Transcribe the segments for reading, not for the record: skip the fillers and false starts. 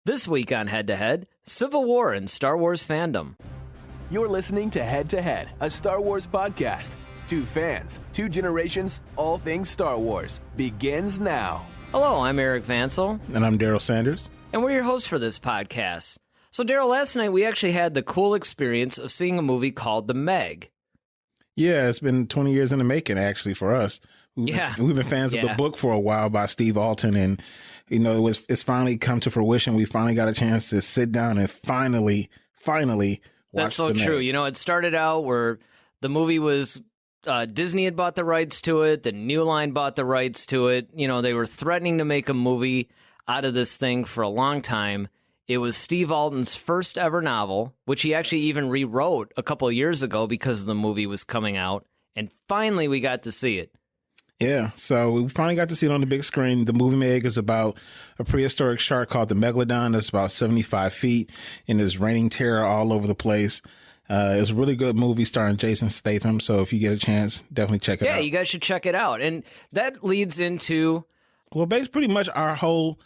This week on Head to Head, Civil War and Star Wars fandom. You're listening to Head to Head, a Star Wars podcast. Two fans, two generations, all things Star Wars. Begins now. Hello, I'm Eric Vancil. And I'm Darryl Sanders. And we're your hosts for this podcast. So, Darryl, last night we actually had the cool experience of seeing a movie called The Meg. Yeah, it's been 20 years in the making, actually, for us. We've been fans of the book for a while by Steve Alton, and you know, it's finally come to fruition. We finally got a chance to sit down and finally watch. That's so true. You know, it started out where the movie was Disney had bought the rights to it, then New Line bought the rights to it. You know, they were threatening to make a movie out of this thing for a long time. It was Steve Alton's first ever novel, which he actually even rewrote a couple of years ago because the movie was coming out, and finally we got to see it. Yeah, so we finally got to see it on the big screen. The movie Meg is about a prehistoric shark called the Megalodon that's about 75 feet and is raining terror all over the place. It's a really good movie starring Jason Statham, so if you get a chance, definitely check it out. Yeah, you guys should check it out. And that leads into... Well, pretty much our whole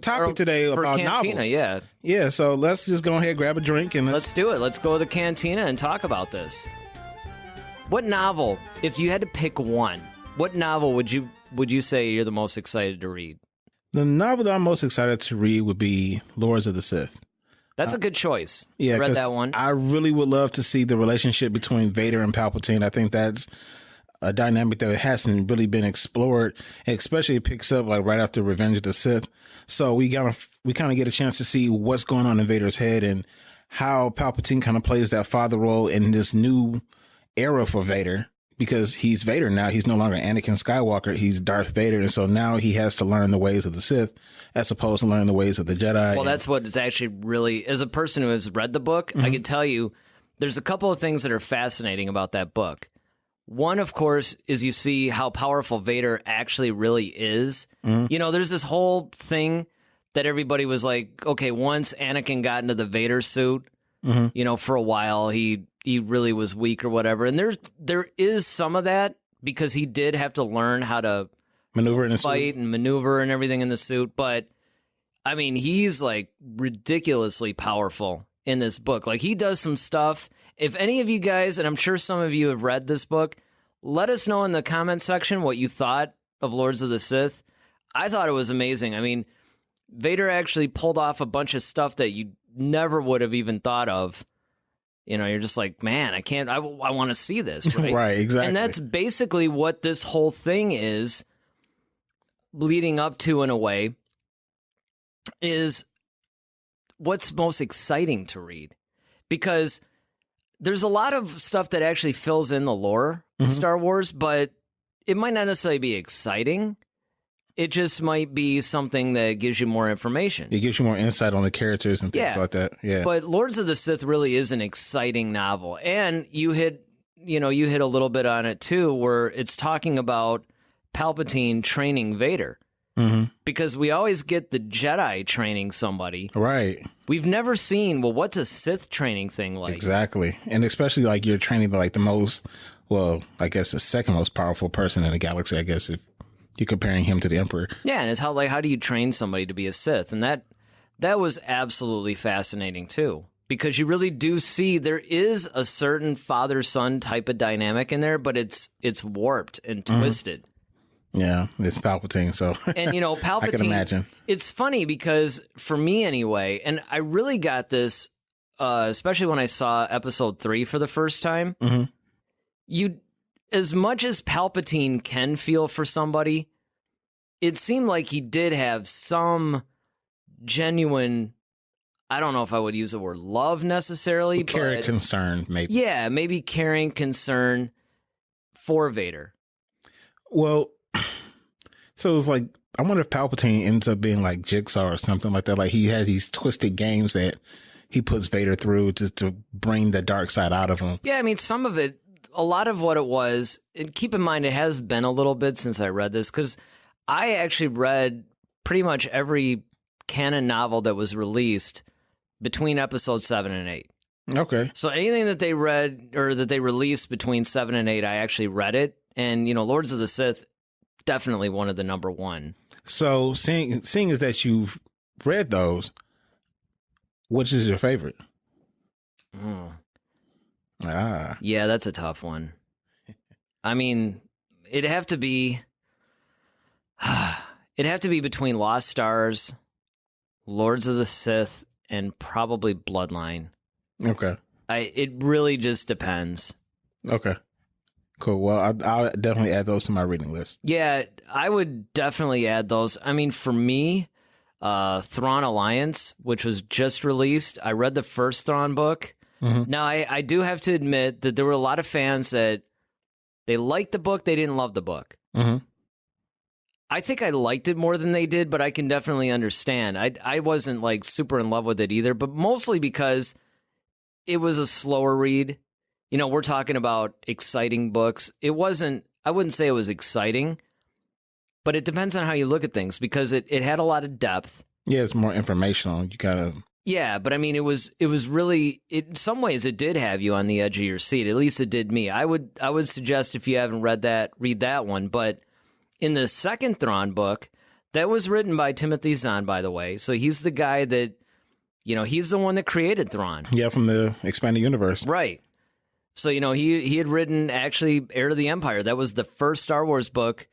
topic today about Cantina, novels. Yeah, so let's just go ahead, grab a drink, and let's do it. Let's go to the Cantina and talk about this. What novel, if you had to pick one, what novel would you say you're the most excited to read? The novel that I'm most excited to read would be Lords of the Sith. That's a good choice. Yeah, I read that one. I really would love to see the relationship between Vader and Palpatine. I think that's a dynamic that hasn't really been explored, and especially it picks up like right after Revenge of the Sith. So we kind of get a chance to see what's going on in Vader's head and how Palpatine kind of plays that father role in this new era for Vader. Because he's Vader now. He's no longer Anakin Skywalker. He's Darth Vader. And so now he has to learn the ways of the Sith as opposed to learning the ways of the Jedi. Well, that's what is actually really, as a person who has read the book, I can tell you there's a couple of things that are fascinating about that book. One, of course, is you see how powerful Vader actually really is. You know, there's this whole thing that everybody was like, okay, once Anakin got into the Vader suit, you know, for a while, he really was weak or whatever. And there is some of that because he did have to learn how to maneuver in a fight suit. And maneuver and everything in the suit. But I mean, he's like ridiculously powerful in this book. Like he does some stuff. If any of you guys, and I'm sure some of you have read this book, let us know in the comment section what you thought of Lords of the Sith. I thought it was amazing. I mean, Vader actually pulled off a bunch of stuff that you never would have even thought of. You know, you're just like, man, I want to see this, right? Right, exactly. And that's basically what this whole thing is leading up to, in a way, is what's most exciting to read. Because there's a lot of stuff that actually fills in the lore of Star Wars, but it might not necessarily be exciting. It just might be something that gives you more information. It gives you more insight on the characters and things like that. Yeah. But Lords of the Sith really is an exciting novel. And you hit a little bit on it too, where it's talking about Palpatine training Vader. Because we always get the Jedi training somebody. Right. We've never seen, well, what's a Sith training thing like? Exactly. And especially like you're training like the most, well, I guess the second most powerful person in the galaxy, I guess, if you're comparing him to the Emperor. Yeah, and it's how do you train somebody to be a Sith? And that was absolutely fascinating too, because you really do see there is a certain father-son type of dynamic in there, but it's warped and twisted. Yeah, it's Palpatine, so and you know, Palpatine. I can imagine. It's funny because for me anyway, and I really got this, especially when I saw Episode 3 for the first time. As much as Palpatine can feel for somebody, it seemed like he did have some genuine, I don't know if I would use the word love necessarily. Caring concern, maybe. Yeah, maybe caring concern for Vader. Well, so it was like, I wonder if Palpatine ends up being like Jigsaw or something like that. Like he has these twisted games that he puts Vader through to bring the dark side out of him. Yeah, I mean, some of it, a lot of what it was, and keep in mind it has been a little bit since I read this, because I actually read pretty much every canon novel that was released between episode 7 and 8. Okay. So anything that they read or that they released between 7 and 8, I actually read it. And, you know, Lords of the Sith, definitely one of the number one. So seeing as that you've read those, Which is your favorite? Oh. Ah. Yeah, that's a tough one. I mean, it'd have to be between Lost Stars, Lords of the Sith, and probably Bloodline. Okay. It really just depends. Okay. Cool. Well, I'll definitely add those to my reading list. Yeah, I would definitely add those. I mean, for me, Thrawn Alliance, which was just released, I read the first Thrawn book. Mm-hmm. Now, I do have to admit that there were a lot of fans that they liked the book, they didn't love the book. Mm-hmm. I think I liked it more than they did, but I can definitely understand. I wasn't like super in love with it either, but mostly because it was a slower read. You know, we're talking about exciting books. I wouldn't say it was exciting, but it depends on how you look at things because it had a lot of depth. Yeah, it's more informational. You gotta. Yeah, but I mean, it was really, in some ways it did have you on the edge of your seat. At least it did me. I would suggest if you haven't read that, read that one. But in the second Thrawn book, that was written by Timothy Zahn, by the way. So he's the guy that, you know, he's the one that created Thrawn. Yeah, from the expanded universe. Right. So, you know, he had written actually Heir to the Empire. That was the first Star Wars book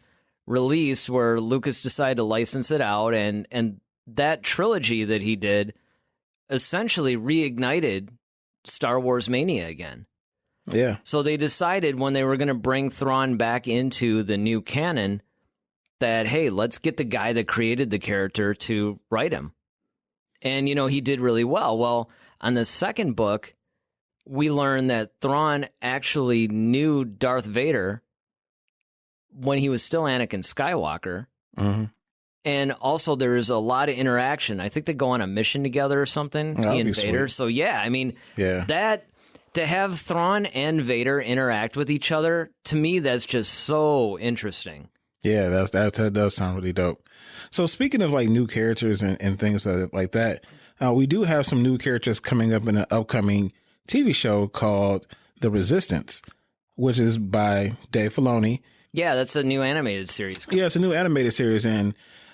released where Lucas decided to license it out. And that trilogy that he did essentially reignited Star Wars mania again. Yeah. So they decided when they were going to bring Thrawn back into the new canon that, hey, let's get the guy that created the character to write him. And, you know, he did really well. Well, on the second book, we learned that Thrawn actually knew Darth Vader when he was still Anakin Skywalker. Mm-hmm. And also there is a lot of interaction. I think they go on a mission together or something, he and Vader. Sweet. So, yeah, I mean, that to have Thrawn and Vader interact with each other, to me, that's just so interesting. Yeah, that does sound really dope. So speaking of like new characters and things like that, we do have some new characters coming up in an upcoming TV show called The Resistance, which is by Dave Filoni. Yeah, that's a new animated series. Yeah, it's a new animated series. And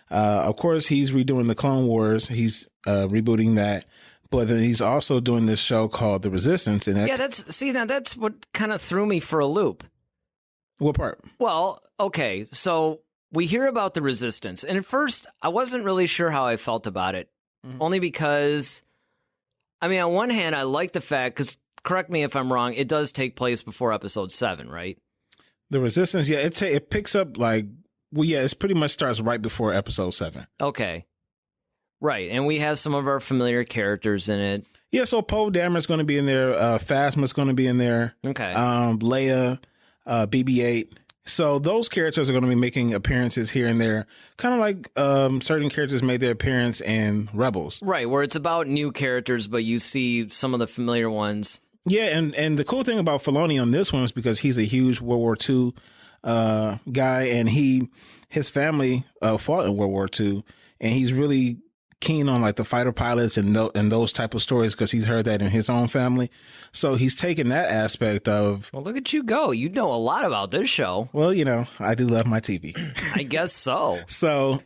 of course, he's redoing the Clone Wars. He's rebooting that. But then he's also doing this show called The Resistance. And that's what kind of threw me for a loop. What part? Well, okay, so we hear about the Resistance, and at first, I wasn't really sure how I felt about it, only because, I mean, on one hand, I like the fact, because, correct me if I'm wrong, it does take place before Episode 7, right? The Resistance, yeah, it picks up, like, well, yeah, it pretty much starts right before Episode 7. Okay. Right, and we have some of our familiar characters in it. Yeah, so Poe Dameron's going to be in there, Phasma's going to be in there. Okay. Leia, BB-8. So those characters are going to be making appearances here and there, kind of like certain characters made their appearance in Rebels. Right, where it's about new characters, but you see some of the familiar ones. Yeah, and the cool thing about Filoni on this one is because he's a huge World War II guy, and his family fought in World War II, and he's really keen on like the fighter pilots and those type of stories because he's heard that in his own family. So he's taken that aspect of. Well, look at you go! You know a lot about this show. Well, you know, I do love my TV. I guess so. So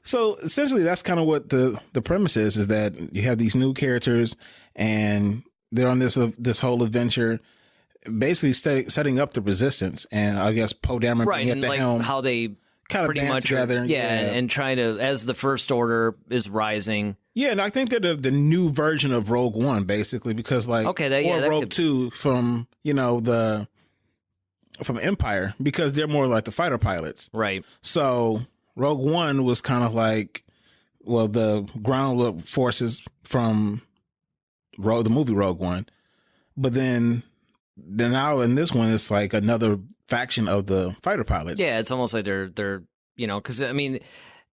essentially, that's kind of what the premise is that you have these new characters and they're on this whole adventure, basically setting up the Resistance, and I guess Poe Dameron being at the helm. How they kind of pretty band much together, and trying to, as the First Order is rising. Yeah, and I think they're the new version of Rogue One, basically, because Rogue 2 from from Empire, because they're more like the fighter pilots, right? So Rogue One was kind of like, well, the ground forces from the movie Rogue One, but then now in this one, it's like another faction of the fighter pilots. Yeah, it's almost like they're because I mean,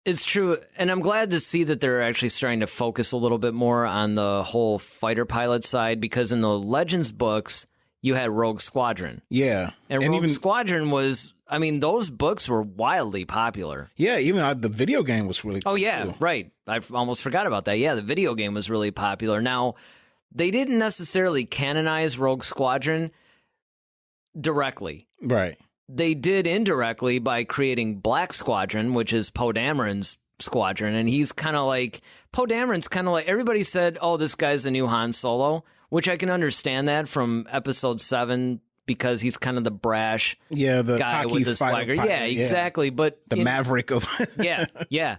it's true, and I'm glad to see that they're actually starting to focus a little bit more on the whole fighter pilot side, because in the Legends books, you had Rogue Squadron. Yeah. And Rogue Squadron was, I mean, those books were wildly popular. Yeah, even the video game was really cool. Oh, yeah, right. I almost forgot about that. Yeah, the video game was really popular. Now, they didn't necessarily canonize Rogue Squadron directly. Right. They did indirectly by creating Black Squadron, which is Poe Dameron's Squadron, and he's kind of like, Poe Dameron's kind of like, everybody said, oh, this guy's the new Han Solo, which I can understand that from episode 7, because he's kind of the brash the guy with the swagger. pilot, Yeah, exactly. But the maverick of yeah.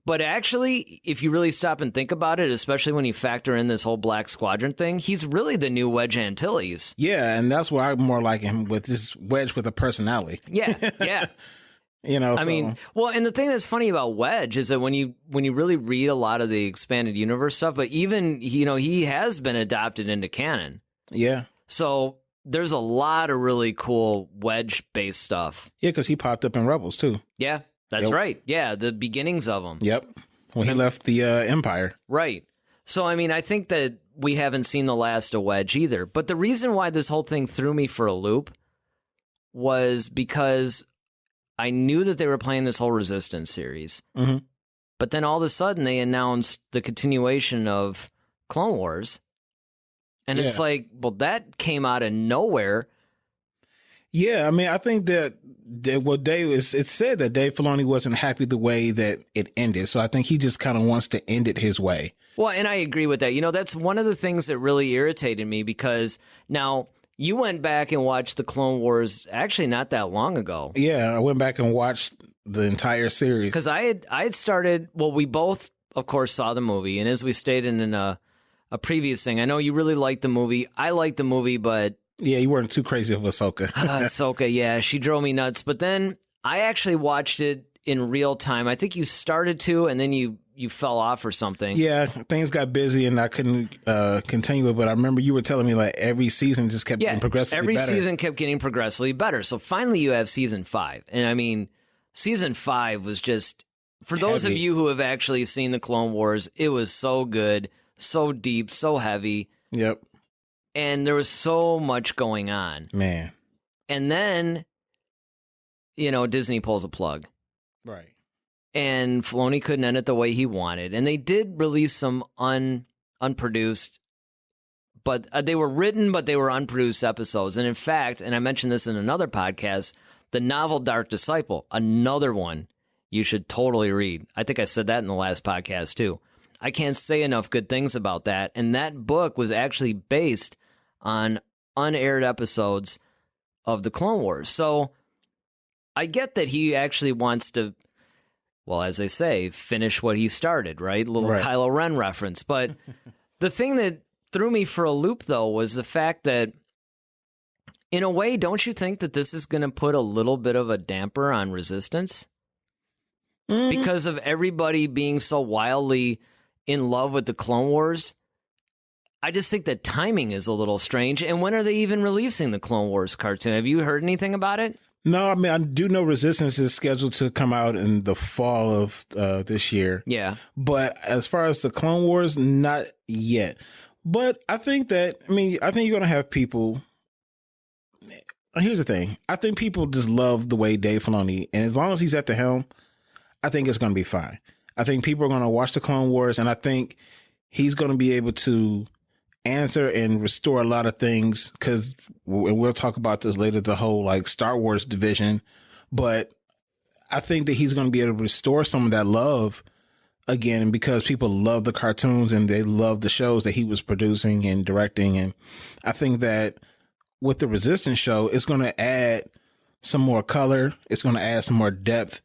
But actually, if you really stop and think about it, especially when you factor in this whole Black Squadron thing, he's really the new Wedge Antilles. Yeah, and that's why I more like him, with this Wedge with a personality. Yeah. I mean, well, and the thing that's funny about Wedge is that when you really read a lot of the expanded universe stuff, but even, he has been adopted into canon. Yeah. So there's a lot of really cool Wedge-based stuff. Yeah, because he popped up in Rebels, too. Yeah, that's right. Yeah, the beginnings of them. Yep. When he left the Empire. Right. So, I mean, I think that we haven't seen the last of Wedge either. But the reason why this whole thing threw me for a loop was because I knew that they were playing this whole Resistance series. Mm-hmm. But then all of a sudden they announced the continuation of Clone Wars. And it's like, well, that came out of nowhere. Yeah, I mean, I think that it said that Dave Filoni wasn't happy the way that it ended. So I think he just kind of wants to end it his way. Well, and I agree with that. That's one of the things that really irritated me, because now you went back and watched the Clone Wars actually not that long ago. Yeah, I went back and watched the entire series. Because I had started, well, we both, of course, saw the movie. And as we stated in a previous thing, I know you really liked the movie. I liked the movie, but... Yeah, you weren't too crazy of Ahsoka. Ahsoka, yeah, she drove me nuts. But then I actually watched it in real time. I think you started to, and then you fell off or something. Yeah, things got busy, and I couldn't continue it. But I remember you were telling me, like, every season just kept getting progressively better. Every season kept getting progressively better. So finally you have season 5. And I mean, season 5 was just, for those of you who have actually seen the Clone Wars, it was so good, so deep, so heavy. Yep. And there was so much going on. Man. And then, Disney pulls a plug. Right. And Filoni couldn't end it the way he wanted. And they did release some unproduced, but they were written, but they were unproduced episodes. And in fact, and I mentioned this in another podcast, the novel Dark Disciple, another one you should totally read. I think I said that in the last podcast too. I can't say enough good things about that. And that book was actually based on unaired episodes of the Clone Wars. So I get that he actually wants to, well, as they say, finish what he started, right? A little Kylo Ren reference. But the thing that threw me for a loop, though, was the fact that, in a way, don't you think that this is going to put a little bit of a damper on Resistance? Mm-hmm. Because of everybody being so wildly in love with the Clone Wars? I just think that timing is a little strange. And when are they even releasing the Clone Wars cartoon? Have you heard anything about it? No, I mean, I do know Resistance is scheduled to come out in the fall of this year. Yeah. But as far as the Clone Wars, not yet. But I think you're going to have people. Here's the thing. I think people just love the way Dave Filoni, and as long as he's at the helm, I think it's going to be fine. I think people are going to watch the Clone Wars, and I think he's going to be able to answer and restore a lot of things, because we'll talk about this later, the whole like Star Wars division. But I think that he's going to be able to restore some of that love again, because people love the cartoons and they love the shows that he was producing and directing. And I think that with the Resistance show, it's going to add some more color. It's going to add some more depth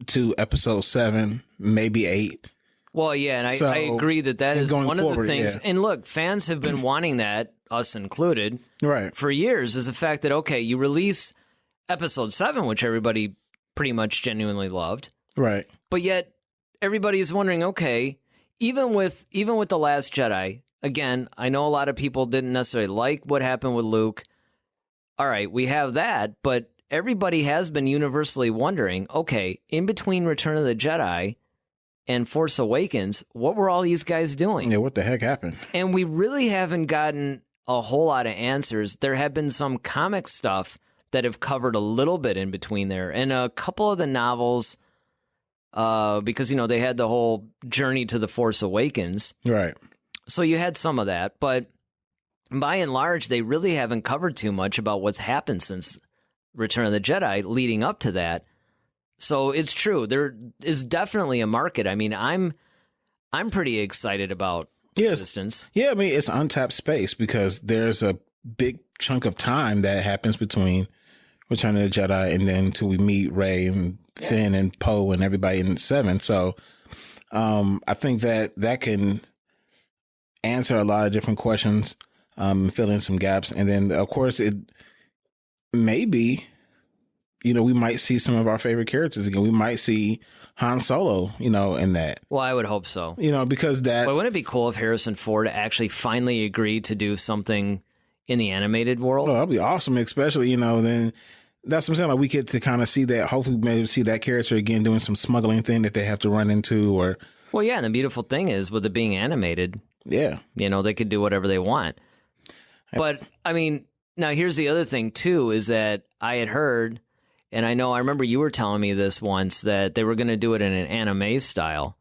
to episode 7, maybe 8. Well, yeah, and I agree that is one of the things. Yeah. And look, fans have been wanting that, us included, right, for years, is the fact that, okay, you release episode 7, which everybody pretty much genuinely loved. Right. But yet everybody is wondering, okay, even with The Last Jedi, again, I know a lot of people didn't necessarily like what happened with Luke. All right, we have that, but everybody has been universally wondering, okay, in between Return of the Jedi and Force Awakens, what were all these guys doing? Yeah, what the heck happened? And we really haven't gotten a whole lot of answers. There have been some comic stuff that have covered a little bit in between there, and a couple of the novels, because, they had the whole Journey to the Force Awakens. Right. So you had some of that, but by and large, they really haven't covered too much about what's happened since Return of the Jedi leading up to that. So it's true. There is definitely a market. I mean, I'm pretty excited about Resistance. Yeah, I mean, it's untapped space because there's a big chunk of time that happens between Return of the Jedi and then till we meet Rey and Finn and Poe and everybody in 7. So I think that can answer a lot of different questions, fill in some gaps. And then, of course, it maybe, we might see some of our favorite characters again. We might see Han Solo, in that. Well, I would hope so. Because that. But wouldn't it be cool if Harrison Ford actually finally agreed to do something in the animated world? Well, that'd be awesome, especially, then that's what I'm saying. Like, we get to kind of see that, hopefully maybe see that character again doing some smuggling thing that they have to run into or. Well, yeah. And the beautiful thing is with it being animated. Yeah. They could do whatever they want. But, I mean, now here's the other thing, too, is that I had heard, and I remember you were telling me this once, that they were going to do it in an anime style.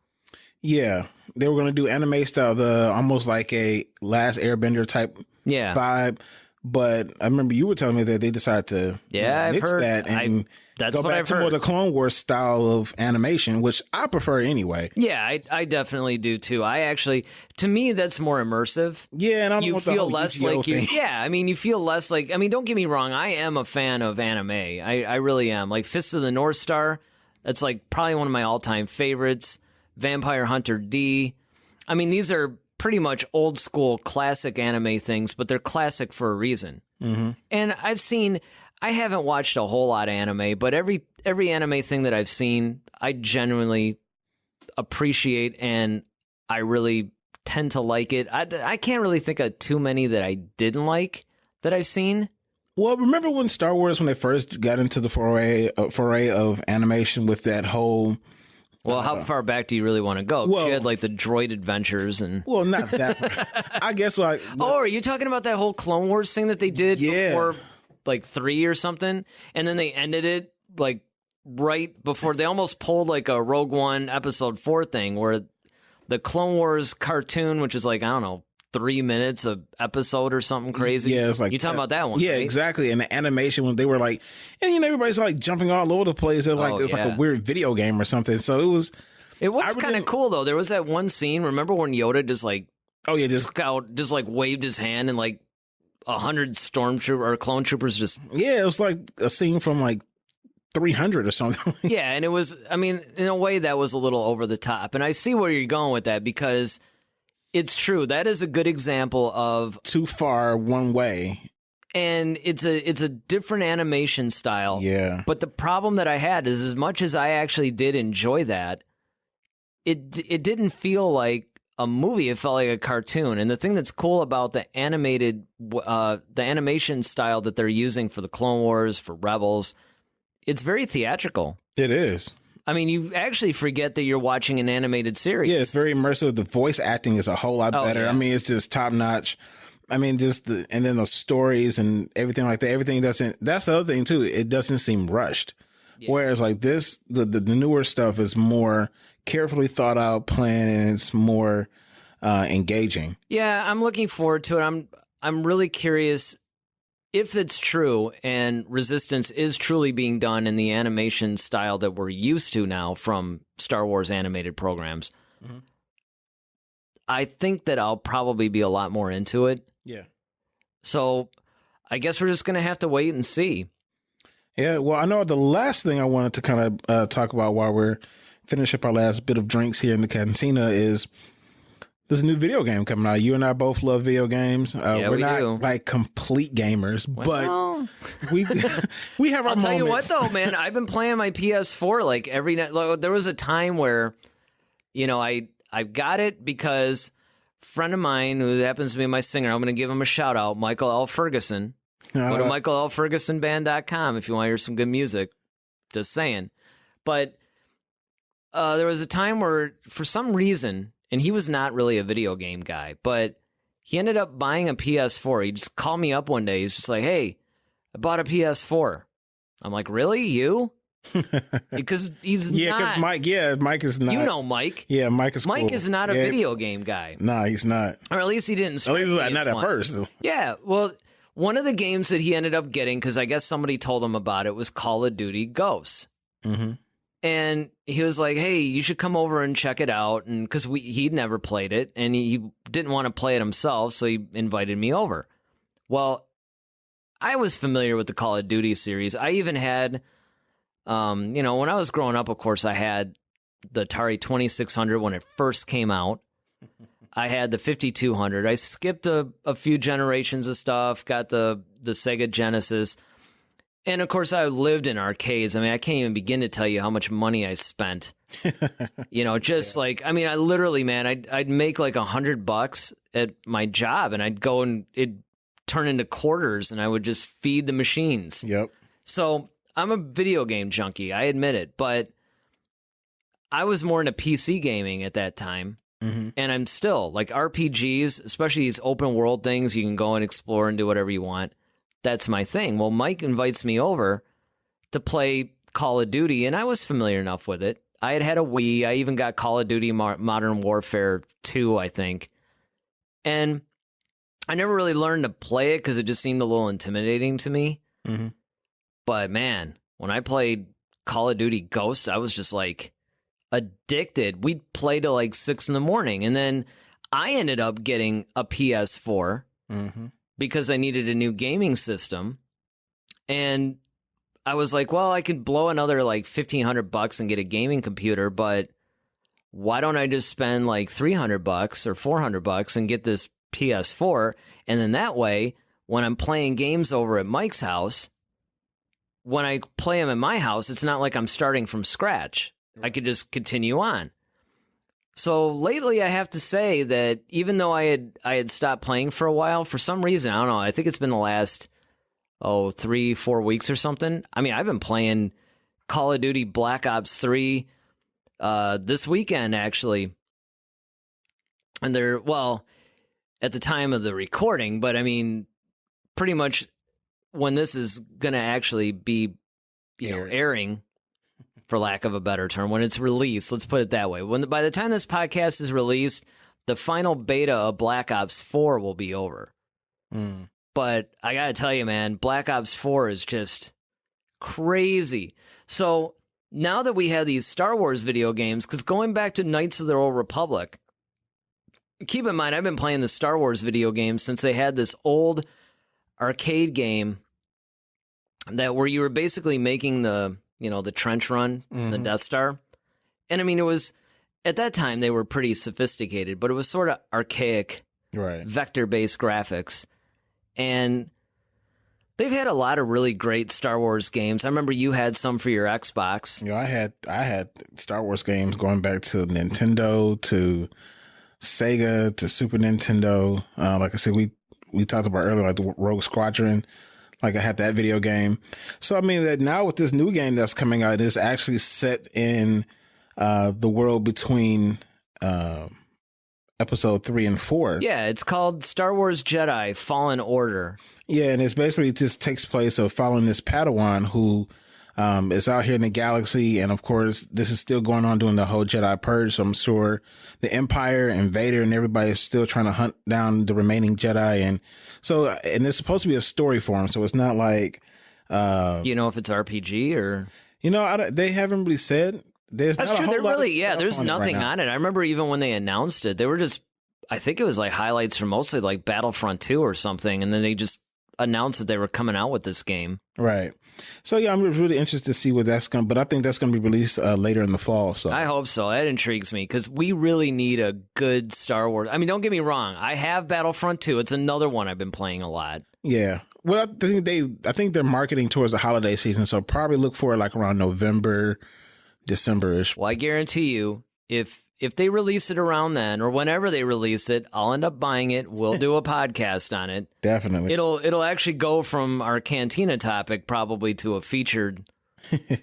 Yeah. They were going to do anime style, almost like a Last Airbender type vibe. But I remember you were telling me that they decided to I've heard that and that's go what back I've to heard. more the Clone Wars style of animation, which I prefer anyway. Yeah, I definitely do too. To me, that's more immersive. Yeah, and I don't you want feel the whole less UGO like thing. you. Yeah, I mean, you feel less like. I mean, don't get me wrong. I am a fan of anime. I really am. Like Fist of the North Star. That's like probably one of my all-time favorites. Vampire Hunter D. I mean, these are pretty much old school classic anime things, but they're classic for a reason. Mm-hmm. And I haven't watched a whole lot of anime, but every anime thing that I've seen, I genuinely appreciate, and I really tend to like it. I can't really think of too many that I didn't like that I've seen. Well, remember when Star Wars, when they first got into the foray of animation with that whole... Well, how far back do you really want to go? Well, you had like the droid adventures and... Well, not that. I guess like... Oh, are you talking about that whole Clone Wars thing that they did before like 3 or something? And then they ended it like right before... They almost pulled like a Rogue One Episode 4 thing where the Clone Wars cartoon, which is like, I don't know, 3 minutes of episode or something crazy. Yeah, it's like you talking about that one? Yeah, right? exactly. And the animation when they were like, and everybody's like jumping all over the place. They're like it's like a weird video game or something. So it was kind of cool though. There was that one scene. Remember when Yoda just like just like waved his hand and like 100 stormtrooper or clone troopers just it was like a scene from like 300 or something. Yeah, and it was. I mean, in a way, that was a little over the top. And I see where you're going with that because. It's true. That is a good example of too far one way. And it's a different animation style. Yeah. But the problem that I had is as much as I actually did enjoy that, it didn't feel like a movie. It felt like a cartoon. And the thing that's cool about the animation style that they're using for the Clone Wars, for Rebels, it's very theatrical. It is. I mean, you actually forget that you're watching an animated series. Yeah, it's very immersive. The voice acting is a whole lot better. Yeah. I mean, it's just top notch. I mean, and then the stories and everything like that. Everything doesn't. That's the other thing too. It doesn't seem rushed. Yeah. Whereas like this, the newer stuff is more carefully thought out, planned, and it's more engaging. Yeah, I'm looking forward to it. I'm really curious. If it's true and Resistance is truly being done in the animation style that we're used to now from Star Wars animated programs, I think that I'll probably be a lot more into it. Yeah. So I guess we're just going to have to wait and see. Yeah, well, I know the last thing I wanted to kind of talk about while we're finishing up our last bit of drinks here in the cantina is... There's a new video game coming out. You and I both love video games. We're not like complete gamers, but we have our moments. I'll tell you what, though, man. I've been playing my PS4 like every night. Like, there was a time where, I got it because a friend of mine who happens to be my singer, I'm going to give him a shout out, Michael L. Ferguson. Go to michaellfergusonband.com if you want to hear some good music. Just saying. But there was a time where, for some reason... And he was not really a video game guy, but he ended up buying a PS4. He just called me up one day. He's just like, hey, I bought a PS4. I'm like, really? You? Because he's not. Because Mike is not. You know Mike. Yeah, Mike is cool. Mike is not a video game guy. No, he's not. Or at least he didn't. At least not at first. Yeah, well, one of the games that he ended up getting, because I guess somebody told him about it, was Call of Duty Ghosts. Mm-hmm. And he was like, hey, you should come over and check it out. And because he'd never played it and he didn't want to play it himself. So he invited me over. Well, I was familiar with the Call of Duty series. I even had, when I was growing up, of course, I had the Atari 2600 when it first came out. I had the 5200. I skipped a few generations of stuff, got the Sega Genesis. And, of course, I lived in arcades. I mean, I can't even begin to tell you how much money I spent. I literally, man, I'd make like $100 at my job, and I'd go and it'd turn into quarters, and I would just feed the machines. Yep. So I'm a video game junkie. I admit it. But I was more into PC gaming at that time. Mm-hmm. And I'm still, like, RPGs, especially these open world things, you can go and explore and do whatever you want. That's my thing. Well, Mike invites me over to play Call of Duty, and I was familiar enough with it. I had a Wii. I even got Call of Duty Modern Warfare 2, I think. And I never really learned to play it because it just seemed a little intimidating to me. Mm-hmm. But, man, when I played Call of Duty Ghosts, I was just, like, addicted. We'd play till, like, 6 in the morning. And then I ended up getting a PS4. Mm-hmm. Because I needed a new gaming system. And I was like, well, I could blow another like $1,500 and get a gaming computer, but why don't I just spend like $300 or $400 and get this PS4? And then that way, when I'm playing games over at Mike's house, when I play them at my house, it's not like I'm starting from scratch. I could just continue on. So lately, I have to say that even though I had stopped playing for a while, for some reason, I don't know, I think it's been the last, 3-4 weeks or something. I mean, I've been playing Call of Duty Black Ops 3 this weekend, actually. And they're, well, at the time of the recording, but I mean, pretty much when this is going to actually be, airing, for lack of a better term, when it's released, let's put it that way. By the time this podcast is released, the final beta of Black Ops 4 will be over. Mm. But I got to tell you, man, Black Ops 4 is just crazy. So now that we have these Star Wars video games, because going back to Knights of the Old Republic, keep in mind, I've been playing the Star Wars video games since they had this old arcade game that where you were basically making the trench run, mm-hmm. the Death Star. And I mean, it was, at that time, they were pretty sophisticated, but it was sort of archaic, right? Vector-based graphics. And they've had a lot of really great Star Wars games. I remember you had some for your Xbox. I had Star Wars games going back to Nintendo, to Sega, to Super Nintendo. Like I said, we talked about earlier, like the Rogue Squadron. Like I had that video game. So, I mean, that now with this new game that's coming out, it's actually set in the world between episode 3 and 4. Yeah, it's called Star Wars Jedi Fallen Order. Yeah, and it's basically just takes place of following this Padawan who is out here in the galaxy. And of course, this is still going on during the whole Jedi Purge. So I'm sure the Empire and Vader and everybody is still trying to hunt down the remaining Jedi. And it's supposed to be a story for him. So it's not like, do you know if it's RPG or, they haven't really said. That's true. They're really, there's nothing on it. I remember even when they announced it, they were just, I think it was like highlights from mostly like Battlefront 2 or something. And then they just announced that they were coming out with this game. Right. So, yeah, I'm really interested to see what that's going to, but I think that's going to be released later in the fall. So I hope so. That intrigues me because we really need a good Star Wars. I mean, don't get me wrong. I have Battlefront 2. It's another one I've been playing a lot. Yeah. Well, I think they're marketing towards the holiday season. So probably look for it like around November, December-ish. Well, I guarantee you, if they release it around then or whenever they release it, I'll end up buying it. We'll do a podcast on it. Definitely. It'll actually go from our Cantina topic probably to a featured.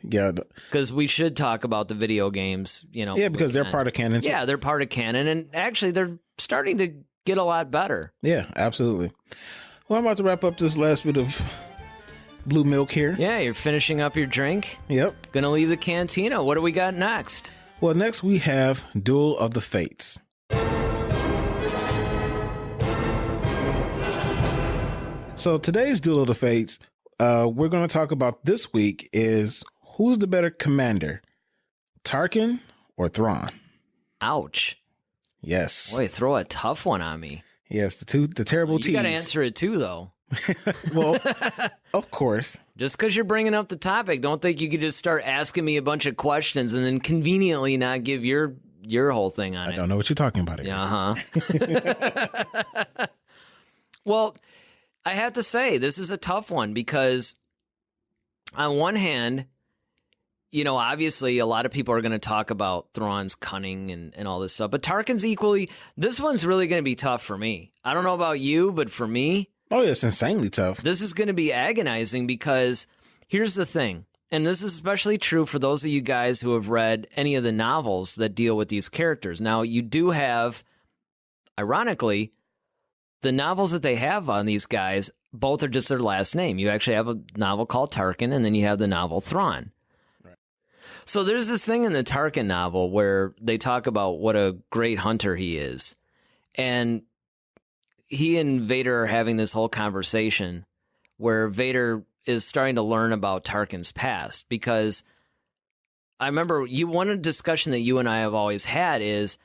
Yeah. Because we should talk about the video games, Yeah, because they're part of canon. Yeah, they're part of canon. And actually, they're starting to get a lot better. Yeah, absolutely. Well, I'm about to wrap up this last bit of blue milk here. Yeah, you're finishing up your drink. Yep. Gonna leave the Cantina. What do we got next? Well, next we have Duel of the Fates. So today's Duel of the Fates, we're going to talk about this week is who's the better commander, Tarkin or Thrawn? Ouch. Yes. Boy, throw a tough one on me. Yes, the terrible T's. You got to answer it too, though. Well, of course. Just because you're bringing up the topic, don't think you could just start asking me a bunch of questions and then conveniently not give your whole thing on it. I don't know what you're talking about here. Uh-huh. Well, I have to say, this is a tough one because on one hand, obviously a lot of people are going to talk about Thrawn's cunning and all this stuff, but Tarkin's equally, this one's really going to be tough for me. I don't know about you, but for me, oh, yeah, it's insanely tough. this is going to be agonizing because here's the thing, and this is especially true for those of you guys who have read any of the novels that deal with these characters. Now, you do have, ironically, the novels that they have on these guys, both are just their last name. You actually have a novel called Tarkin, and then you have the novel Thrawn. Right. So there's this thing in the Tarkin novel where they talk about what a great hunter he is. And he and Vader are having this whole conversation where Vader is starting to learn about Tarkin's past, because I remember one discussion that you and I have always had is,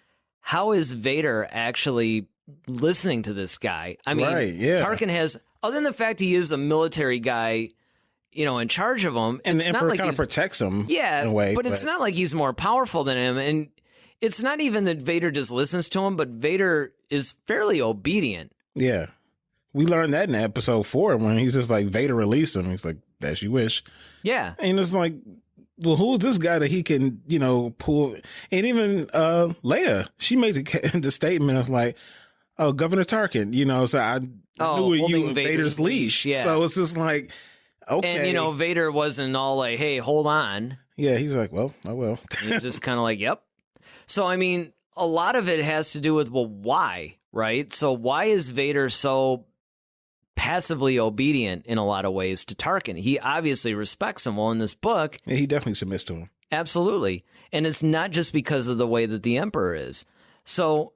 how is Vader actually listening to this guy? I mean, right, yeah. Tarkin has, other than the fact he is a military guy, in charge of him, and the it's not Emperor like kind of protects him, yeah, in a way, but it's not like he's more powerful than him, and it's not even that Vader just listens to him, but Vader is fairly obedient. Yeah. We learned that in episode 4 when he's just like, Vader released him. He's like, as you wish. Yeah. And it's like, well, who is this guy that he can, pull? And even Leia, she made the statement of like, oh, Governor Tarkin, so I knew you Vader's leash. Yeah. So it's just like, okay. And, Vader wasn't all like, hey, hold on. Yeah, he's like, well, I will. He's just kind of like, yep. So, I mean, a lot of it has to do with, well, why, right? So why is Vader so passively obedient in a lot of ways to Tarkin? He obviously respects him. Well, in this book, yeah, he definitely submits to him. Absolutely. And it's not just because of the way that the Emperor is. So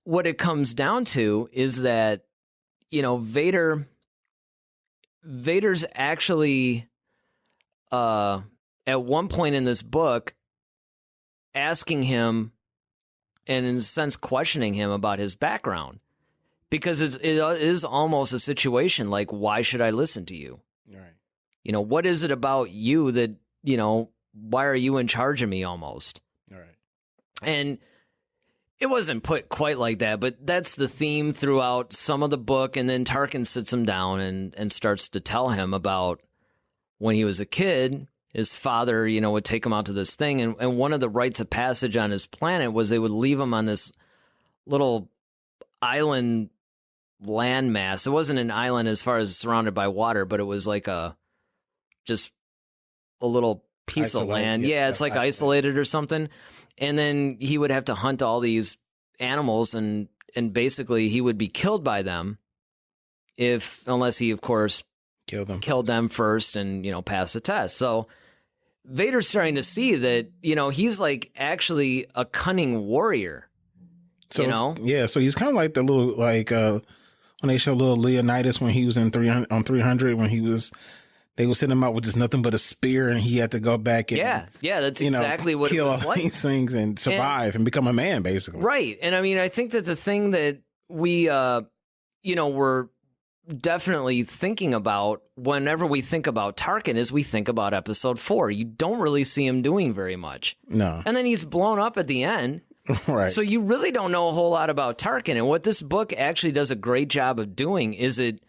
what it comes down to is that, Vader's actually, at one point in this book, asking him, and in a sense questioning him about his background. Because it is almost a situation like, why should I listen to you? Right. What is it about you that, why are you in charge of me almost? All right. And it wasn't put quite like that, but that's the theme throughout some of the book. And then Tarkin sits him down and starts to tell him about when he was a kid, his father, would take him out to this thing. And one of the rites of passage on his planet was they would leave him on this little island landmass. It wasn't an island as far as surrounded by water, but it was like just a little piece of land. Yeah, it's like isolated or something. And then he would have to hunt all these animals, and basically he would be killed by them unless he, of course, killed them first and, passed the test. So Vader's starting to see that, he's like actually a cunning warrior. So yeah, so he's kind of like the little when they show little Leonidas when he was in 300 when they would send him out with just nothing but a spear, and he had to go back and yeah, that's exactly what kill it was all like. These things and survive and become a man, basically. Right, and I mean, I think that the thing that we we're definitely thinking about whenever we think about Tarkin is we think about episode 4. You don't really see him doing very much. No, and then he's blown up at the end. Right. So you really don't know a whole lot about Tarkin. And what this book actually does a great job of doing is it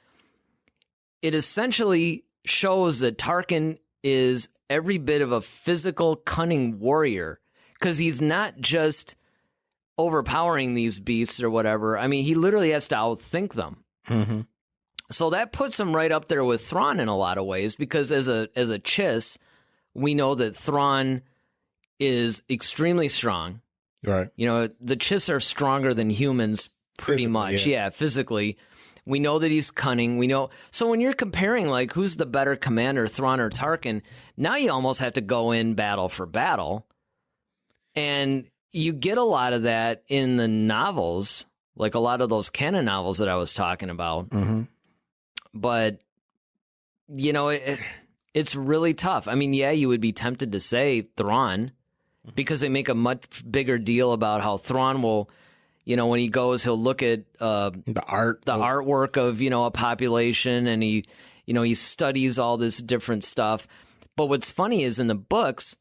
essentially shows that Tarkin is every bit of a physical, cunning warrior, because he's not just overpowering these beasts or whatever. I mean, he literally has to outthink them. Mm-hmm. So that puts him right up there with Thrawn in a lot of ways, because as a chiss, we know that Thrawn is extremely strong. Right. The chiss are stronger than humans pretty physically, much. yeah. Yeah, physically. We know that he's cunning. We know. So when you're comparing, like, who's the better commander, Thrawn or Tarkin, now you almost have to go in battle for battle. And you get a lot of that in the novels, like a lot of those canon novels that I was talking about. Mm-hmm. But, it's really tough. I mean, yeah, you would be tempted to say Thrawn, because they make a much bigger deal about how Thrawn will, when he goes, he'll look at the artwork of, a population, and he studies all this different stuff. But what's funny is in the books,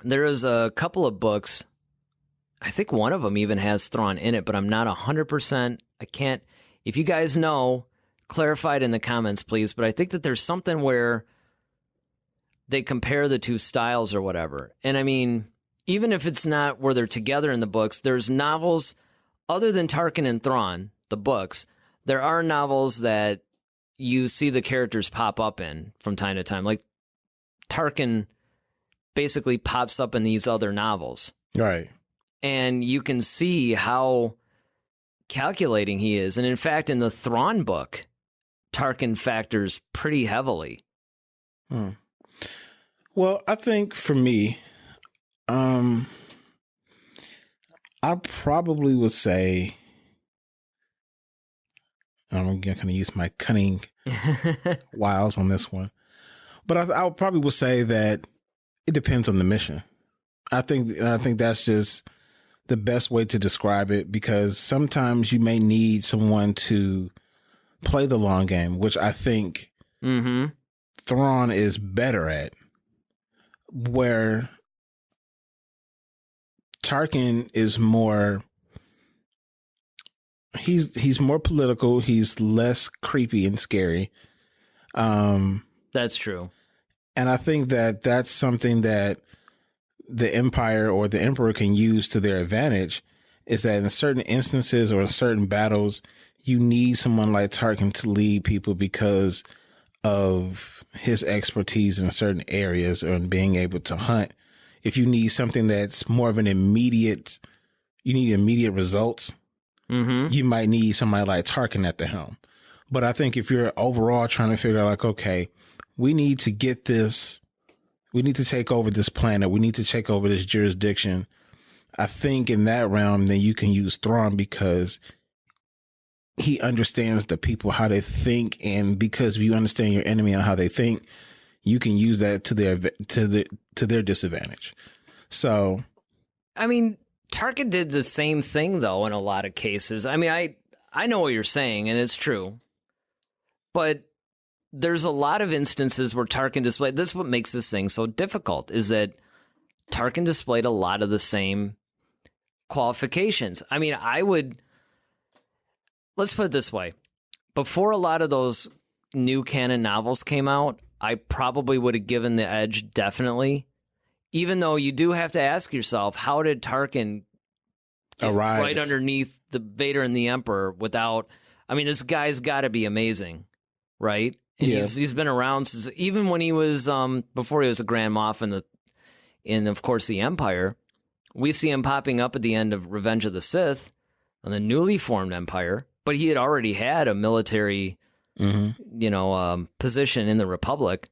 there is a couple of books. I think one of them even has Thrawn in it, but I'm not 100%. I can't. If you guys know, clarify it in the comments, please. But I think that there's something where they compare the two styles or whatever. And I mean, even if it's not where they're together in the books, there's novels other than Tarkin and Thrawn, the books. There are novels that you see the characters pop up in from time to time. Like Tarkin basically pops up in these other novels. Right. And you can see how calculating he is. And in fact, in the Thrawn book, Tarkin factors pretty heavily. Well, I think for me, I probably would say, I'm going to use my cunning wiles on this one, but I probably would say that it depends on the mission. I think that's just the best way to describe it, because sometimes you may need someone to play the long game, which I think Thrawn is better at, where Tarkin is more, he's more political, he's less creepy and scary. That's true. And I think that that's something that the Empire or the Emperor can use to their advantage, is that in certain instances or in certain battles, you need someone like Tarkin to lead people because of his expertise in certain areas or in being able to hunt. If you need something that's more of an immediate results, you might need somebody like Tarkin at the helm. But I think if you're overall trying to figure out, like, okay, we need to get this, we need to take over this planet, we need to take over this jurisdiction, I think in that realm, then you can use Thrawn, because he understands the people, how they think, and because you understand your enemy and how they think, you can use that to their disadvantage. So, I mean, Tarkin did the same thing though in a lot of cases. I mean, I know what you're saying, and it's true, but there's a lot of instances where Tarkin displayed. This is what makes this thing so difficult, is that Tarkin displayed a lot of the same qualifications. I mean, let's put it this way. Before a lot of those new canon novels came out, I probably would have given the edge, definitely. Even though you do have to ask yourself, how did Tarkin get right underneath the Vader and the Emperor without... I mean, this guy's got to be amazing, right? And he's been around since, even when he was, before he was a Grand Moff in, of course, the Empire. We see him popping up at the end of Revenge of the Sith on the newly formed Empire, but he had already had a military, position in the Republic.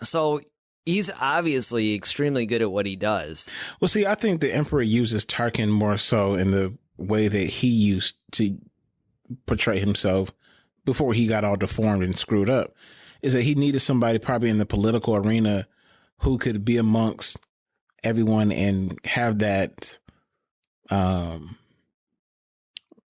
So he's obviously extremely good at what he does. Well, see, I think the Emperor uses Tarkin more so in the way that he used to portray himself before he got all deformed and screwed up, is that he needed somebody probably in the political arena who could be amongst everyone and have that,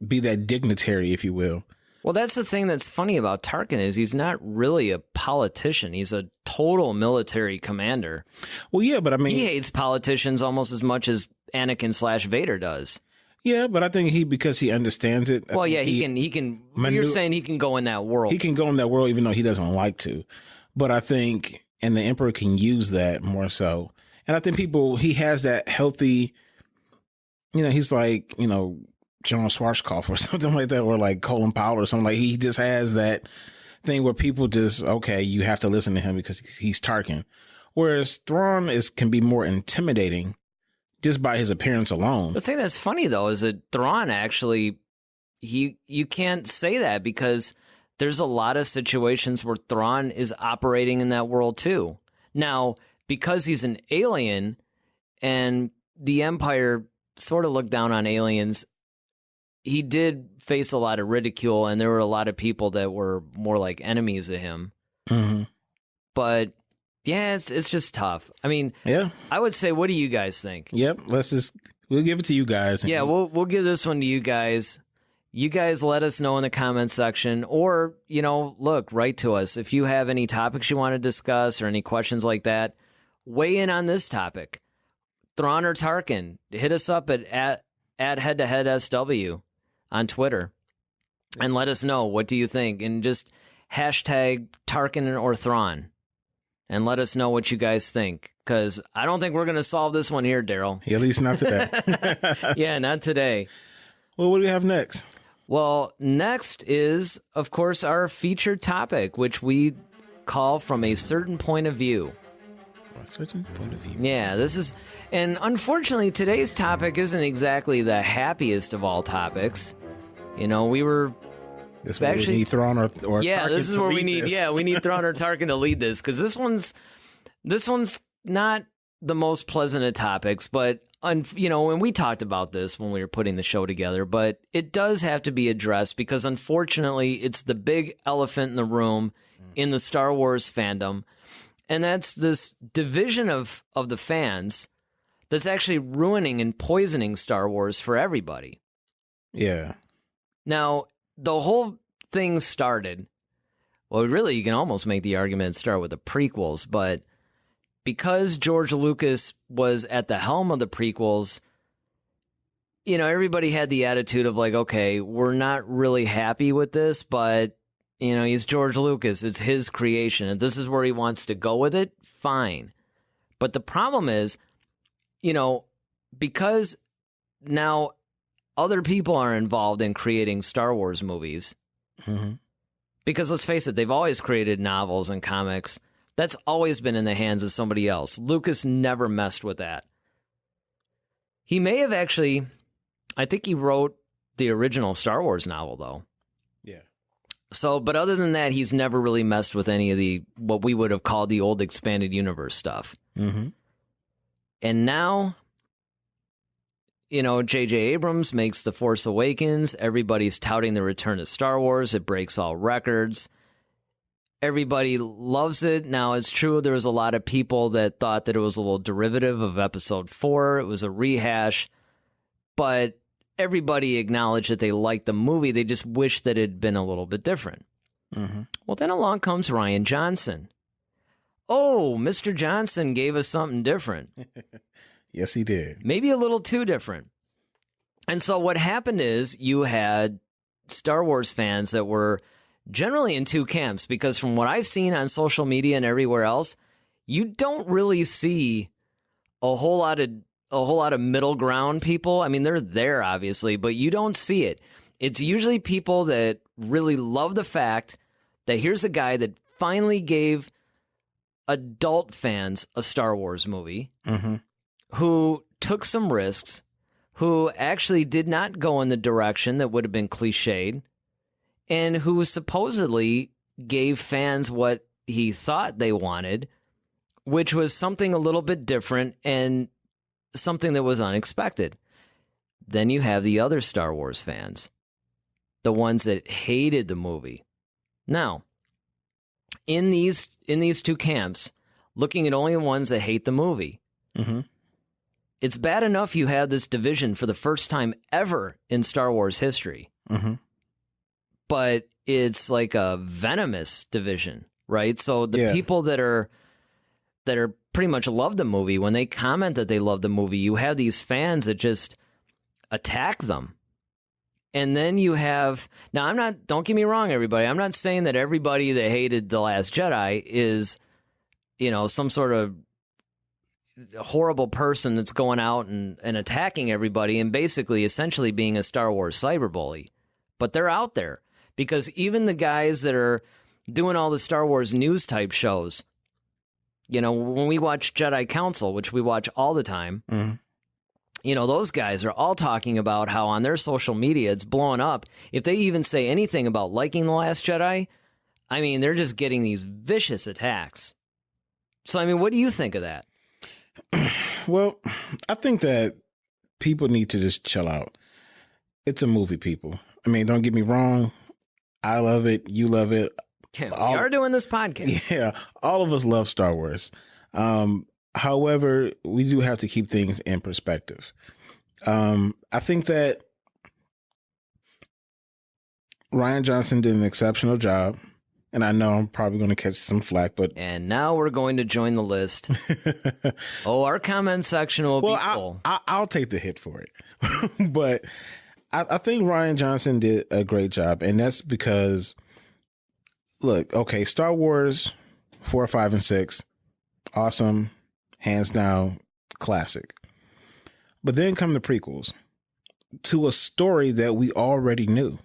be that dignitary, if you will. Well, that's the thing that's funny about Tarkin, is he's not really a politician. He's a total military commander. Well, yeah, but I mean, he hates politicians almost as much as Anakin/Vader does. Yeah, but I think because he understands it. Well, yeah, he can. You're saying he can go in that world. He can go in that world even though he doesn't like to. But I think, and the Emperor can use that more so. And I think he has that healthy, he's like, General Schwarzkopf or something like that, or like Colin Powell or something. Like, he just has that thing where people just, okay, you have to listen to him because he's Tarkin. Whereas Thrawn can be more intimidating just by his appearance alone. The thing that's funny, though, is that Thrawn actually, you can't say that, because there's a lot of situations where Thrawn is operating in that world, too. Now, because he's an alien, and the Empire sort of looked down on aliens, he did face a lot of ridicule, and there were a lot of people that were more like enemies of him. Mm-hmm. But Yeah, it's just tough. I mean, Yeah. I would say, what do you guys think? Yep. We'll give it to you guys. Yeah, we'll give this one to you guys. You guys let us know in the comments section, or, look, write to us. If you have any topics you want to discuss or any questions like that, weigh in on this topic. Thrawn or Tarkin, hit us up at head-to-head-SW on Twitter and let us know, what do you think? And just hashtag Tarkin or Thrawn and let us know what you guys think. Because I don't think we're going to solve this one here, Darryl. At least not today. Yeah, not today. Well, what do we have next? Well, next is, of course, our featured topic, which we call From a Certain Point of View. A certain point of view. Yeah, and unfortunately, today's topic isn't exactly the happiest of all topics. We were This is where we need Thrawn or yeah, Tarkin this is to where lead we need this. we need Thrawn or Tarkin to lead this, because this one's not the most pleasant of topics, but and we talked about this when we were putting the show together, but it does have to be addressed because unfortunately it's the big elephant in the room in the Star Wars fandom, and that's this division of the fans that's actually ruining and poisoning Star Wars for everybody. Yeah. Now, the whole thing started, well, really, you can almost make the argument start with the prequels, but because George Lucas was at the helm of the prequels, everybody had the attitude of like, okay, we're not really happy with this, but, he's George Lucas. It's his creation. And this is where he wants to go with it. Fine. But the problem is, because now other people are involved in creating Star Wars movies, because let's face it, they've always created novels and comics. That's always been in the hands of somebody else. Lucas never messed with that. He may have actually, I think he wrote the original Star Wars novel, though. Yeah. So, but other than that, he's never really messed with any of what we would have called the old expanded universe stuff. Mm-hmm. And now, J.J. Abrams makes The Force Awakens. Everybody's touting the return of Star Wars. It breaks all records. Everybody loves it. Now, it's true, there was a lot of people that thought that it was a little derivative of Episode 4. It was a rehash. But everybody acknowledged that they liked the movie. They just wished that it had been a little bit different. Mm-hmm. Well, then along comes Rian Johnson. Oh, Mr. Johnson gave us something different. Yes, he did. Maybe a little too different. And so what happened is you had Star Wars fans that were generally in two camps, because from what I've seen on social media and everywhere else, you don't really see a whole lot of middle ground people. I mean, they're there, obviously, but you don't see it. It's usually people that really love the fact that here's a guy that finally gave adult fans a Star Wars movie, who took some risks, who actually did not go in the direction that would have been cliched, and who supposedly gave fans what he thought they wanted, which was something a little bit different and something that was unexpected. Then you have the other Star Wars fans, the ones that hated the movie. Now, in these two camps, looking at only the ones that hate the movie, it's bad enough you have this division for the first time ever in Star Wars history. But it's like a venomous division, right? So the people that are pretty much love the movie, when they comment that they love the movie, you have these fans that just attack them. And then you have, now don't get me wrong, everybody, I'm not saying that everybody that hated The Last Jedi is, some sort of horrible person that's going out and attacking everybody and basically essentially being a Star Wars cyberbully. But they're out there, because even the guys that are doing all the Star Wars news type shows, when we watch Jedi Council, which we watch all the time, those guys are all talking about how on their social media it's blowing up. If they even say anything about liking The Last Jedi, I mean, they're just getting these vicious attacks. So, I mean, what do you think of that? Well, I think that people need to just chill out. It's a movie, people. I mean, don't get me wrong. I love it. You love it. We are doing this podcast. Yeah, all of us love Star Wars. However, we do have to keep things in perspective. I think that Rian Johnson did an exceptional job, and I know I'm probably going to catch some flack, but... And now we're going to join the list. Our comment section will be full. I'll take the hit for it. But I think Rian Johnson did a great job, and that's because, look, okay, Star Wars 4, 5, and 6, awesome, hands down, classic. But then come the prequels to a story that we already knew,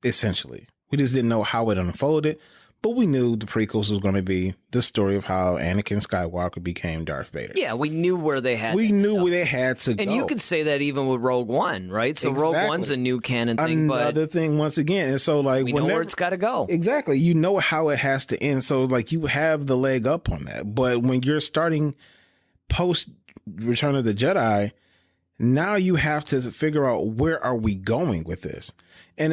essentially. We just didn't know how it unfolded, but we knew the prequels was going to be the story of how Anakin Skywalker became Darth Vader. Yeah, we knew where they had where they had to go. And you could say that even with Rogue One, right? So Rogue One's a new canon thing, Another thing once again. And so like we know where it's got to go. Exactly. You know how it has to end. So like you have the leg up on that. But when you're starting post Return of the Jedi, now you have to figure out where are we going with this. And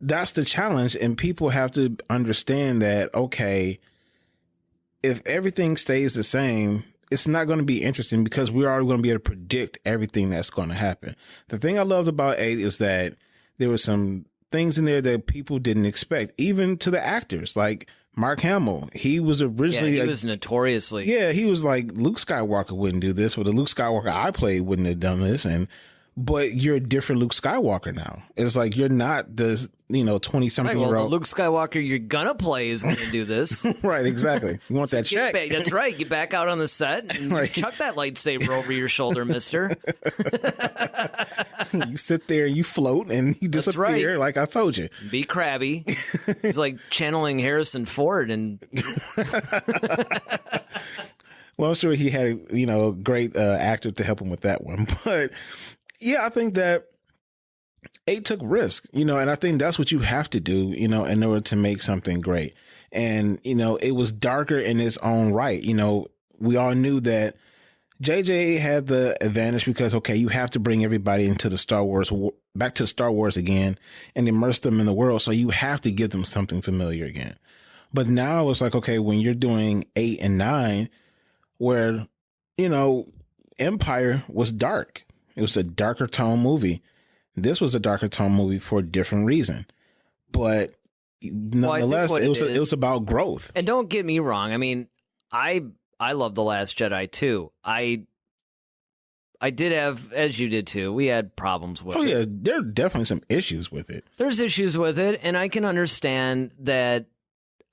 that's the challenge, and people have to understand that, okay, if everything stays the same, it's not going to be interesting because we're already going to be able to predict everything that's going to happen. The thing I loved about 8 is that there were some things in there that people didn't expect, even to the actors, like Mark Hamill. He was originally... Yeah, he was notoriously... Yeah, he was like, Luke Skywalker wouldn't do this, or the Luke Skywalker I played wouldn't have done this, but you're a different Luke Skywalker now. It's like you're not the 20-something year old. The Luke Skywalker you're gonna play is gonna do this. Right, exactly. You want that check? That's right. Get back out on the set and right. Chuck that lightsaber over your shoulder, mister. You sit there, you float, and you disappear, right. like I told you. Be crabby. It's like channeling Harrison Ford, and well, I'm sure he had a great actor to help him with that one, but. Yeah, I think that 8 took risk, and I think that's what you have to do, in order to make something great. And, it was darker in its own right. We all knew that JJ had the advantage because, okay, you have to bring everybody into back to Star Wars again and immerse them in the world. So you have to give them something familiar again. But now it's like, okay, when you're doing 8 and 9, where, Empire was dark. It was a darker tone movie. This was a darker tone movie for a different reason. But nonetheless, it was about growth. And don't get me wrong. I mean, I love The Last Jedi too. I did have, as you did too, we had problems with it. Oh yeah, there are definitely some issues with it. There's issues with it, and I can understand that.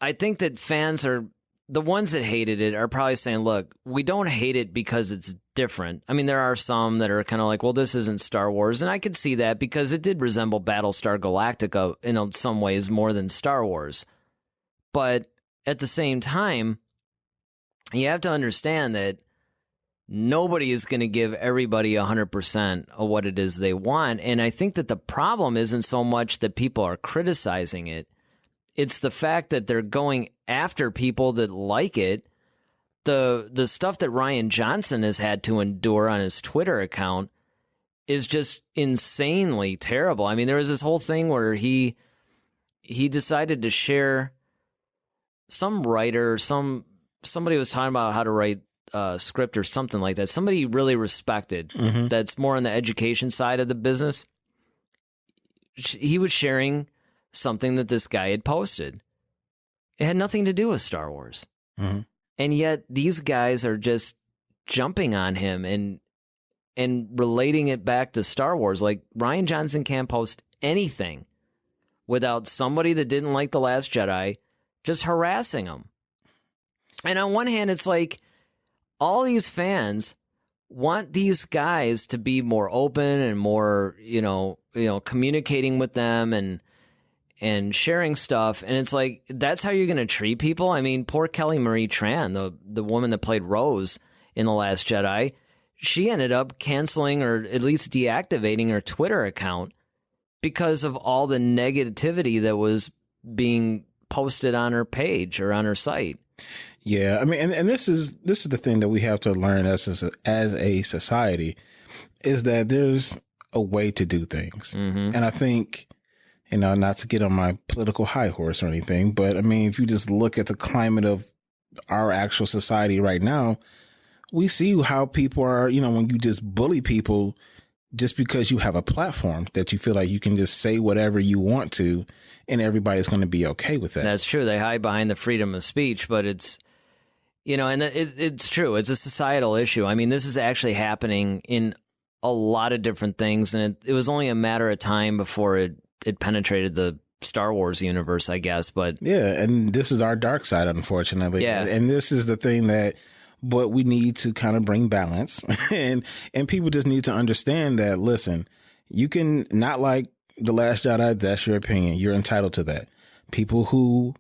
I think that fans are, the ones that hated it are probably saying, look, we don't hate it because it's different. I mean, there are some that are kind of like, well, this isn't Star Wars. And I could see that because it did resemble Battlestar Galactica in some ways more than Star Wars. But at the same time, you have to understand that nobody is going to give everybody 100% of what it is they want. And I think that the problem isn't so much that people are criticizing it. It's the fact that they're going after people that like it. The stuff that Rian Johnson has had to endure on his Twitter account is just insanely terrible. I mean, there was this whole thing where he decided to share some writer, somebody was talking about how to write a script or something like that. Somebody he really respected that's more on the education side of the business. He was sharing something that this guy had posted. It had nothing to do with Star Wars. Mm-hmm. And yet these guys are just jumping on him and relating it back to Star Wars. Like, Rian Johnson can't post anything without somebody that didn't like The Last Jedi just harassing him. And on one hand, it's like all these fans want these guys to be more open and more, communicating with them and sharing stuff. And it's like, that's how you're going to treat people? I mean, poor Kelly Marie Tran, the woman that played Rose in The Last Jedi, she ended up canceling or at least deactivating her Twitter account because of all the negativity that was being posted on her page or on her site. Yeah, I mean, and this is the thing that we have to learn as a society, is that there's a way to do things. Mm-hmm. And I think You know, not to get on my political high horse or anything, but I mean, if you just look at the climate of our actual society right now, we see how people are, you know, when you just bully people just because you have a platform that you feel like you can just say whatever you want to and everybody's going to be okay with that. That's true. They hide behind the freedom of speech, but it's, you know, and it's true. It's a societal issue. I mean, this is actually happening in a lot of different things, and it was only a matter of time before it penetrated the Star Wars universe, I guess. But yeah, and this is our dark side, unfortunately. Yeah. And this is the thing but we need to kind of bring balance, and people just need to understand that, listen, you can not like The Last Jedi, that's your opinion. You're entitled to that. People who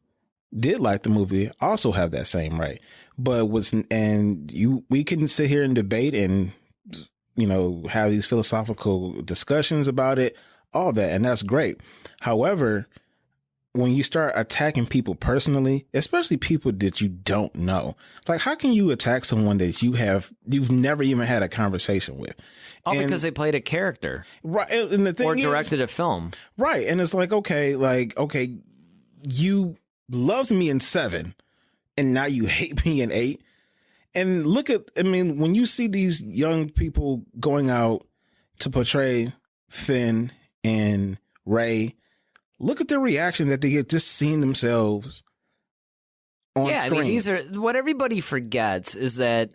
did like the movie also have that same right. But we can sit here and debate and, you know, have these philosophical discussions about it, all that, and that's great. However, when you start attacking people personally, especially people that you don't know, like how can you attack someone that you've never even had a conversation with? Because they played a character, right? And the thing or directed a film, right? And it's like, okay, you loved me in 7, and now you hate me in 8. And when you see these young people going out to portray Finn and Rey, look at their reaction that they get just seeing themselves on screen. I mean, these are what everybody forgets is that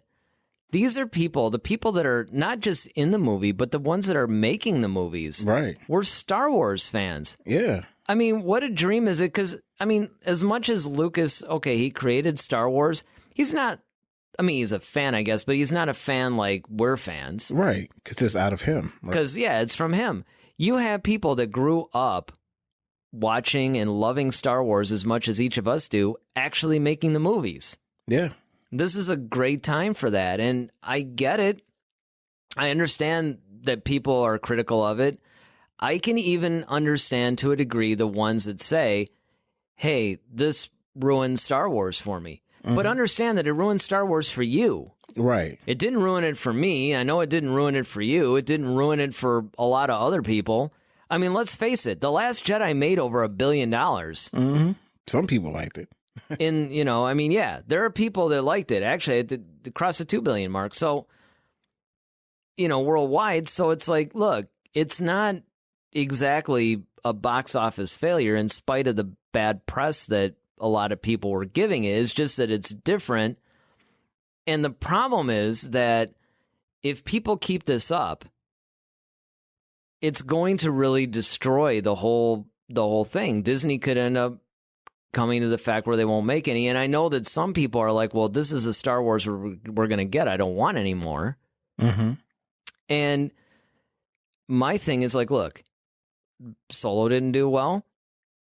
these are the people that are not just in the movie, but the ones that are making the movies. Right. We're Star Wars fans. Yeah. I mean, what a dream is it? Because, I mean, as much as Lucas, he created Star Wars, he's not, I mean, he's a fan, I guess, but he's not a fan like we're fans. Right. Because it's out of him. Because, it's from him. You have people that grew up watching and loving Star Wars as much as each of us do, actually making the movies. Yeah. This is a great time for that, and I get it. I understand that people are critical of it. I can even understand to a degree the ones that say, hey, this ruined Star Wars for me. Mm-hmm. But understand that it ruined Star Wars for you. Right. It didn't ruin it for me. I know it didn't ruin it for you. It didn't ruin it for a lot of other people. I mean, let's face it. The Last Jedi made over $1 billion. Mm-hmm. Some people liked it. There are people that liked it. Actually, it crossed the 2 billion mark. So, worldwide. So it's like, look, it's not exactly a box office failure in spite of the bad press that a lot of people were giving it. It's just that it's different. And the problem is that if people keep this up, it's going to really destroy the whole thing. Disney could end up coming to the fact where they won't make any. And I know that some people are like, well, this is the Star Wars we're going to get. I don't want any more. Mm-hmm. And my thing is like, look, Solo didn't do well.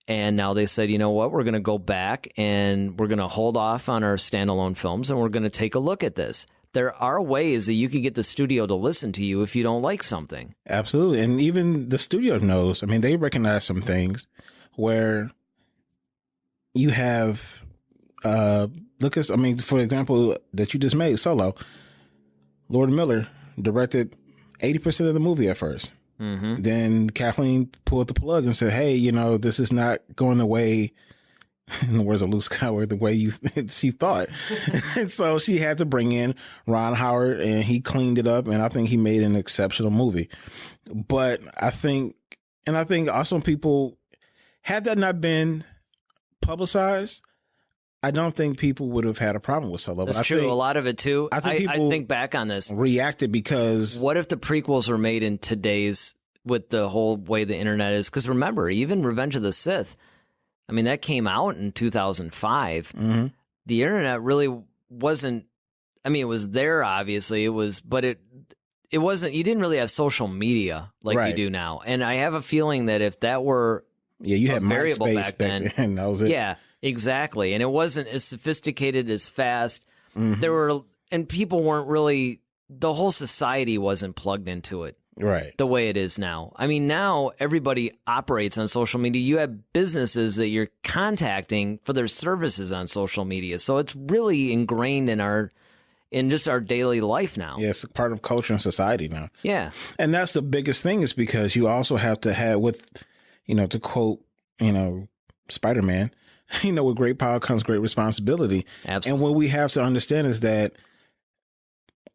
And now they said, you know what, we're going to go back and we're going to hold off on our standalone films and we're going to take a look at this. There are ways that you can get the studio to listen to you if you don't like something. Absolutely. And even the studio knows. I mean, they recognize some things where you have, Lucas, I mean, for example, that you just made, Solo. Lord Miller directed 80% of the movie at first. Mm-hmm. Then Kathleen pulled the plug and said, hey, this is not going the way, in the words of Luke Skywalker, the way she thought. And so she had to bring in Ron Howard, and he cleaned it up, and I think he made an exceptional movie. But I think also people, had that not been publicized, I don't think people would have had a problem with Solo. That's but true. A lot of it, too. I think back on this. Reacted because... What if the prequels were made in today's, with the whole way the internet is? Because remember, even Revenge of the Sith, I mean, that came out in 2005. Mm-hmm. The internet really wasn't, I mean, it was there, obviously. But it wasn't, you didn't really have social media like you do now. And I have a feeling that if that were you had variable MySpace back then, that was it. Yeah, exactly. And it wasn't as sophisticated, as fast. Mm-hmm. And people weren't really, the whole society wasn't plugged into it. Right. The way it is now. I mean, now everybody operates on social media. You have businesses that you're contacting for their services on social media. So it's really ingrained in just our daily life now. Yeah, it's a part of culture and society now. Yeah. And that's the biggest thing, is because you also have to have, with to quote, Spider-Man, with great power comes great responsibility. Absolutely. And what we have to understand is that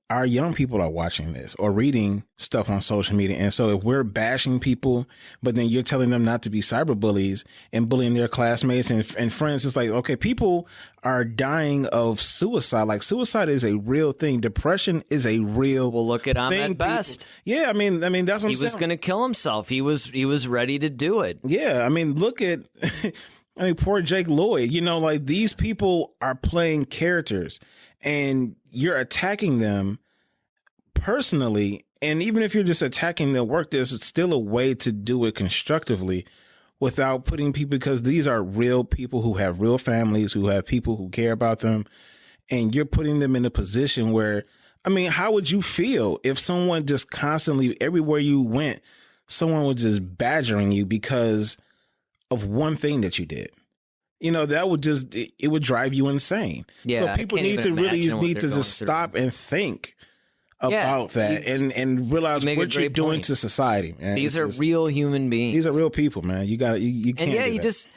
our young people are watching this or reading stuff on social media. And so if we're bashing people, but then you're telling them not to be cyberbullies and bullying their classmates and friends, it's like, okay, people are dying of suicide. Like, suicide is a real thing. Depression is a real Well, look at Ahmed Best. Yeah, I mean, that's what I'm saying. He was going to kill himself. He was ready to do it. Yeah, I mean, look at, poor Jake Lloyd. Like, these people are playing characters, and you're attacking them personally. And even if you're just attacking their work, there's still a way to do it constructively without putting people, because these are real people who have real families, who have people who care about them. And you're putting them in a position where, how would you feel if someone just constantly, everywhere you went, someone was just badgering you because of one thing that you did? That would it would drive you insane. Yeah, so people need to just stop and think about that and realize what you're doing to society, man. These are real human beings. These are real people, man. You can't. And yeah, you just,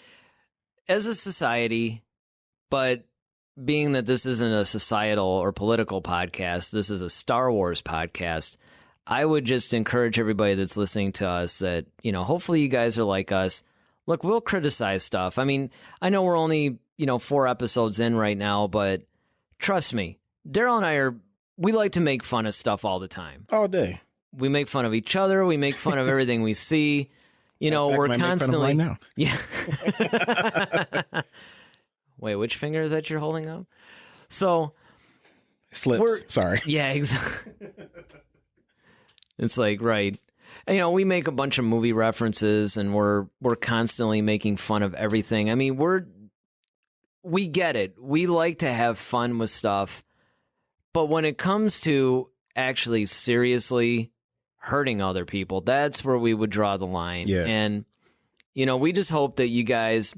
as a society, but being that this isn't a societal or political podcast, this is a Star Wars podcast. I would just encourage everybody that's listening to us that, hopefully you guys are like us. Look, we'll criticize stuff. I know we're only, 4 episodes in right now, but trust me, Darryl and I we like to make fun of stuff all the time. All day. We make fun of each other. We make fun of everything we see. We're constantly. Right now. Yeah. Wait, which finger is that you're holding up? So. Slips. Sorry. Yeah, exactly. It's like, right. We make a bunch of movie references, and we're constantly making fun of everything. We get it. We like to have fun with stuff. But when it comes to actually seriously hurting other people, that's where we would draw the line. Yeah. And, we just hope that you guys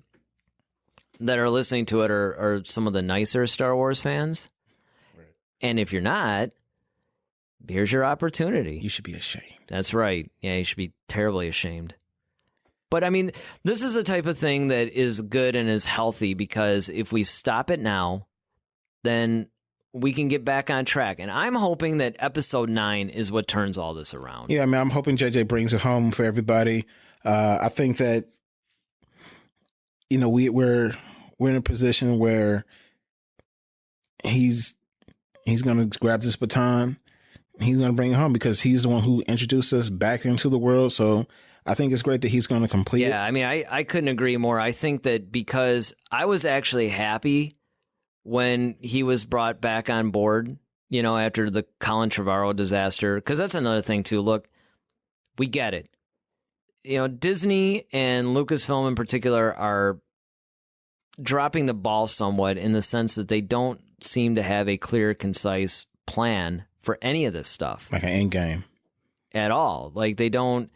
that are listening to it are some of the nicer Star Wars fans. Right. And if you're not, here's your opportunity. You should be ashamed. That's right. Yeah, you should be terribly ashamed. But this is the type of thing that is good and is healthy, because if we stop it now, then we can get back on track. And I'm hoping that episode 9 is what turns all this around. Yeah, I'm hoping JJ brings it home for everybody. I think that, we're in a position where he's going to grab this baton. He's going to bring it home because he's the one who introduced us back into the world. So I think it's great that he's going to complete it. Yeah, I couldn't agree more. I think that because I was actually happy when he was brought back on board, after the Colin Trevorrow disaster, because that's another thing too. Look, we get it. Disney and Lucasfilm in particular are dropping the ball somewhat in the sense that they don't seem to have a clear, concise plan for any of this stuff. Like an end game. At all. Like, they don't,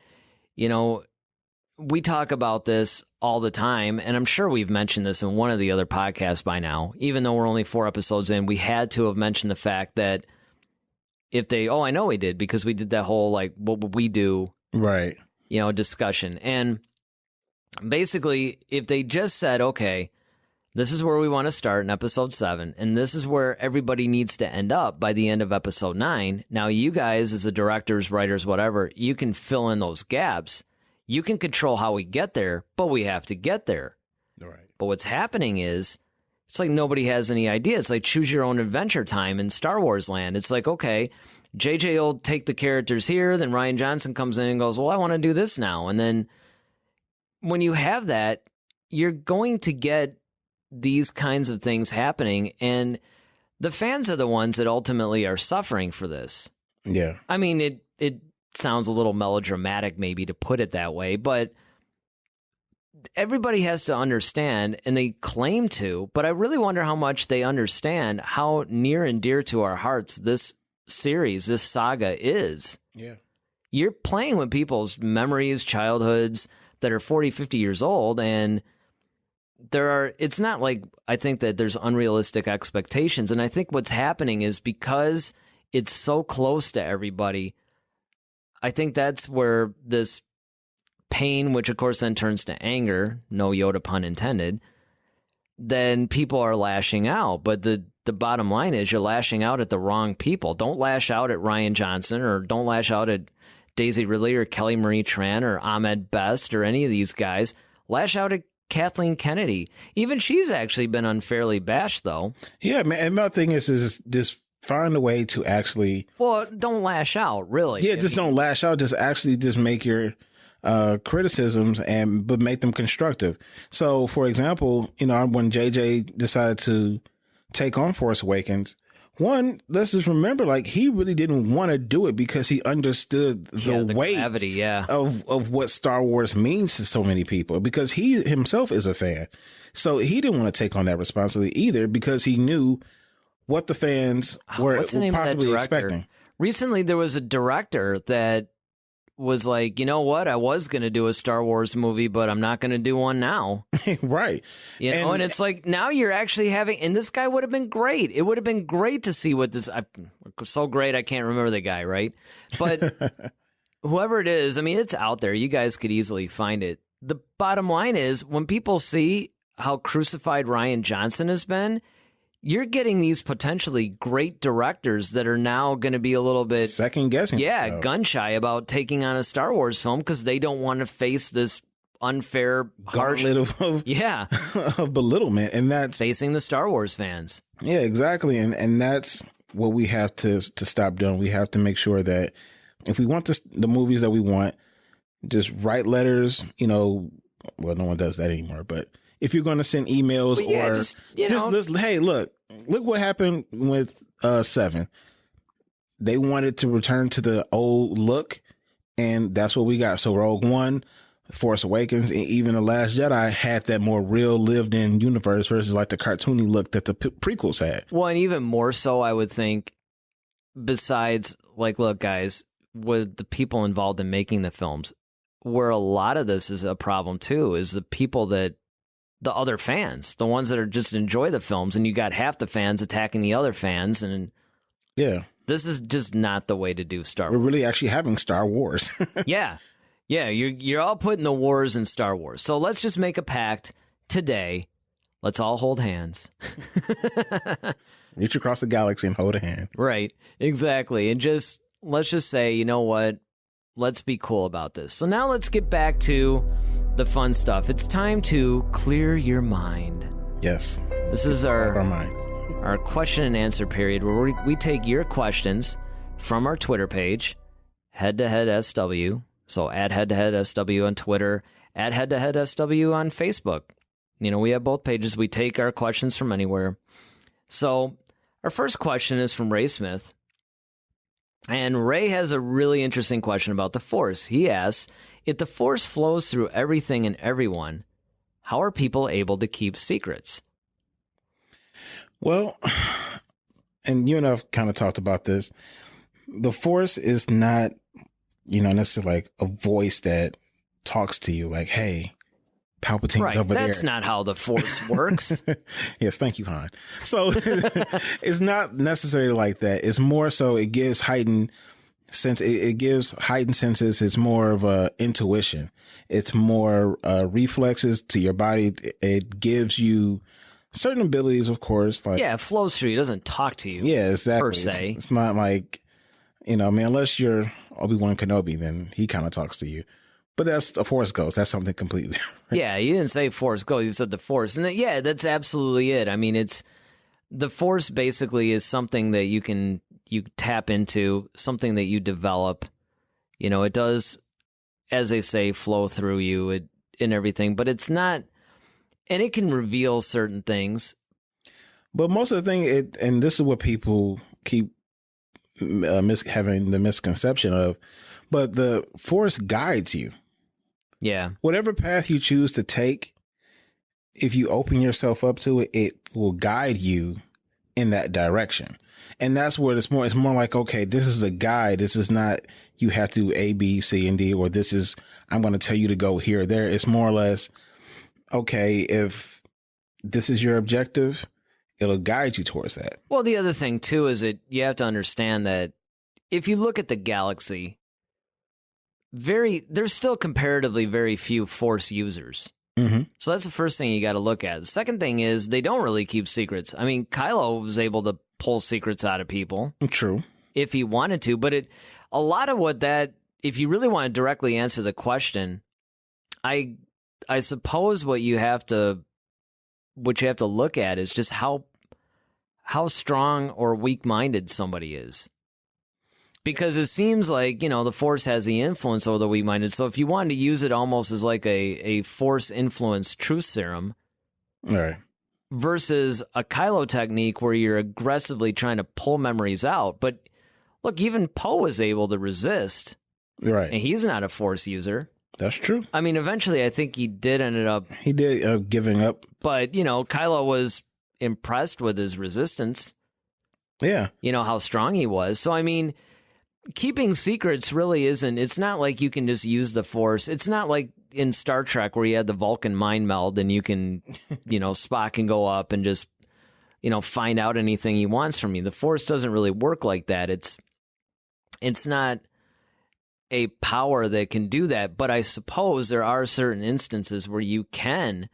we talk about this all the time, and I'm sure we've mentioned this in one of the other podcasts by now. Even though we're only 4 episodes in, we had to have mentioned the fact that if they, I know we did, because we did that whole, like, what would we do? Right. Discussion. And basically, if they just said, okay, this is where we want to start in episode 7, and this is where everybody needs to end up by the end of episode 9. Now, you guys, as the directors, writers, whatever, you can fill in those gaps. You can control how we get there, but we have to get there. Right. But what's happening is, it's like nobody has any idea. It's like choose your own adventure time in Star Wars land. It's like, okay, JJ will take the characters here, then Rian Johnson comes in and goes, well, I want to do this now. And then when you have that, you're going to get these kinds of things happening, and the fans are the ones that ultimately are suffering for this. Yeah. It sounds a little melodramatic maybe to put it that way, but everybody has to understand, and they claim to, but I really wonder how much they understand how near and dear to our hearts this series, this saga is. Yeah. You're playing with people's memories, childhoods that are 40, 50 years old, and it's not like I think that there's unrealistic expectations. And I think what's happening is because it's so close to everybody, I think that's where this pain, which of course then turns to anger, no Yoda pun intended, then people are lashing out. But the bottom line is you're lashing out at the wrong people. Don't lash out at Rian Johnson, or don't lash out at Daisy Ridley or Kelly Marie Tran or Ahmed Best or any of these guys. Lash out at Kathleen Kennedy. Even she's actually been unfairly bashed, though. Yeah, man. And my thing is just find a way to actually... Well, don't lash out, really. Yeah, don't lash out. Just actually just make your criticisms but make them constructive. So, for example, when JJ decided to take on Force Awakens, one, let's just remember, like, he really didn't want to do it because he understood the weight gravity, of what Star Wars means to so many people, because he himself is a fan. So he didn't want to take on that responsibility either, because he knew what the fans were possibly expecting. Recently, there was a director that was like, you know what? I was going to do a Star Wars movie, but I'm not going to do one now. Right. And it's like, now you're actually having, and this guy would have been great. It would have been great to see what so great I can't remember the guy, right? But whoever it is, I mean, it's out there. You guys could easily find it. The bottom line is, when people see how crucified Rian Johnson has been, you're getting these potentially great directors that are now going to be a little bit second guessing. Yeah, gun shy about taking on a Star Wars film because they don't want to face this unfair, harsh of belittlement, and that's facing the Star Wars fans. Yeah, exactly, and that's what we have to stop doing. We have to make sure that if we want the movies that we want, just write letters. Well, no one does that anymore, but if you're going to send emails hey, look what happened with 7. They wanted to return to the old look, and that's what we got. So Rogue One, Force Awakens, and even The Last Jedi had that more real lived-in universe versus like the cartoony look that the prequels had. Well, and even more so, I would think, besides, like, look, guys, with the people involved in making the films, where a lot of this is a problem too, is the people the other fans, the ones that are just enjoy the films, and you got half the fans attacking the other fans, and yeah, this is just not the way to do Star Wars. We're really actually having Star Wars. Yeah, you're all putting the wars in Star Wars. So let's just make a pact today. Let's all hold hands. Reach across the galaxy and hold a hand. Right, exactly, and let's just say, you know what? Let's be cool about this. So now let's get back to the fun stuff. It's time to clear your mind. Yes. This is our question and answer period, where we take your questions from our Twitter page, Head to Head SW. So at Head to Head SW on Twitter, at Head to Head SW on Facebook. We have both pages. We take our questions from anywhere. So our first question is from Ray Smith. And Ray has a really interesting question about the Force. He asks, if the Force flows through everything and everyone, how are people able to keep secrets? Well, and you and I've kind of talked about this. The Force is not, necessarily like a voice that talks to you like, hey, Palpatine's over there. That's not how the Force works. Yes, thank you, Han. So it's not necessarily like that. It's more so it gives heightened sense. It gives heightened senses. It's more of a intuition. It's more reflexes to your body. It gives you certain abilities, of course. Like, yeah, it flows through you. It doesn't talk to you. Yeah, exactly. Per se. It's not like, unless you're Obi-Wan Kenobi, then he kind of talks to you. But that's a Force Ghost. That's something completely different. Yeah, you didn't say Force Ghost. You said the Force. And that's absolutely it. I mean, the Force basically is something that you tap into, something that you develop. It does, as they say, flow through you and everything. But it's not, and it can reveal certain things. But most of the thing, and this is what people keep having the misconception of, but the Force guides you. Yeah. Whatever path you choose to take, if you open yourself up to it, it will guide you in that direction. And that's where it's more like, okay, this is a guide. This is not, you have to do A, B, C, and D, or this is, I'm going to tell you to go here or there. It's more or less, okay, if this is your objective, it'll guide you towards that. Well, the other thing too is that you have to understand that if you look at the galaxy, there's still comparatively very few Force users. Mm-hmm. So that's the first thing you got to look at. The second thing is they don't really keep secrets. I mean, Kylo was able to pull secrets out of people. True. If he wanted to, but a lot of what that, if you really want to directly answer the question, I suppose what you have to look at is just how strong or weak-minded somebody is. Because it seems like, the Force has the influence over the weak-minded. So if you wanted to use it almost as like a Force influence truth serum, right, versus a Kylo technique where you're aggressively trying to pull memories out. But look, even Poe was able to resist. Right. And he's not a Force user. That's true. I mean, eventually I think he did giving up. But, Kylo was impressed with his resistance. Yeah. How strong he was. So, I mean, keeping secrets really it's not like you can just use the Force. It's not like in Star Trek where you had the Vulcan mind meld and you can, Spock can go up and just, find out anything he wants from you. The Force doesn't really work like that. It's not a power that can do that, but I suppose there are certain instances where you can.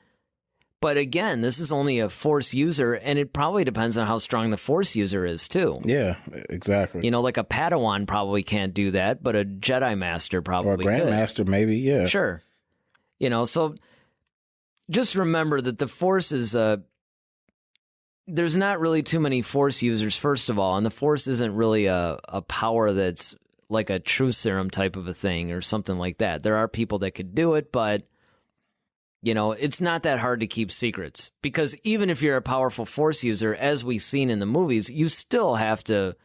But again, this is only a Force user, and it probably depends on how strong the Force user is, too. Yeah, exactly. Like a Padawan probably can't do that, but a Jedi Master probably could. Or a Grandmaster, maybe, yeah. Sure. So just remember that the Force is there's not really too many Force users, first of all, and the Force isn't really a power that's like a truth serum type of a thing or something like that. There are people that could do it, but it's not that hard to keep secrets, because even if you're a powerful Force user, as we've seen in the movies, you still have to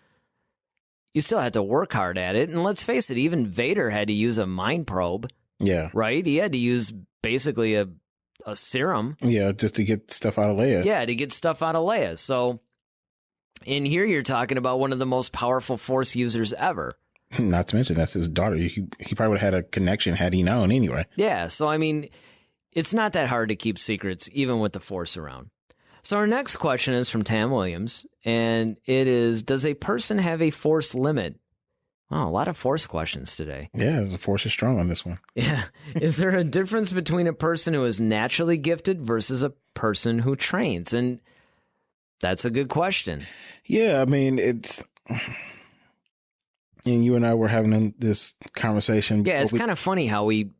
work hard at it. And let's face it, even Vader had to use a mind probe. Yeah. Right? He had to use basically a serum. Yeah, just to get stuff out of Leia. Yeah, to get stuff out of Leia. So in here you're talking about one of the most powerful Force users ever. Not to mention that's his daughter. He probably would have had a connection had he known anyway. Yeah, so I mean, it's not that hard to keep secrets, even with the Force around. So our next question is from Tam Williams, and it is, does a person have a Force limit? Oh, a lot of Force questions today. Yeah, the Force is strong on this one. Yeah. Is there a difference between a person who is naturally gifted versus a person who trains? And that's a good question. Yeah, I mean, it's... And you and I were having this conversation. Yeah, it's kind of funny how we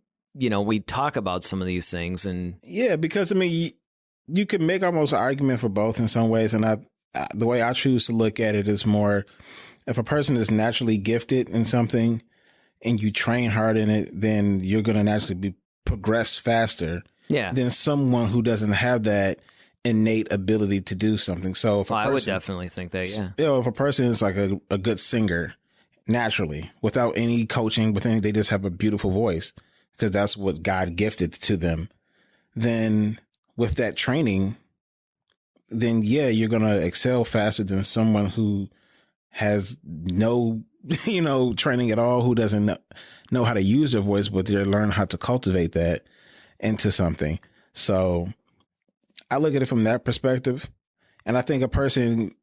talk about some of these things. And yeah, because, I mean, you could make almost an argument for both in some ways. And the way I choose to look at it is more, if a person is naturally gifted in something and you train hard in it, then you're going to naturally progress faster than someone who doesn't have that innate ability to do something. So if I would definitely think that, yeah. If a person is like a good singer naturally, without any coaching, they just have a beautiful voice because that's what God gifted to them, then with that training, then yeah, you're going to excel faster than someone who has no, training at all, who doesn't know how to use their voice, but they learn how to cultivate that into something. So I look at it from that perspective. And I think a person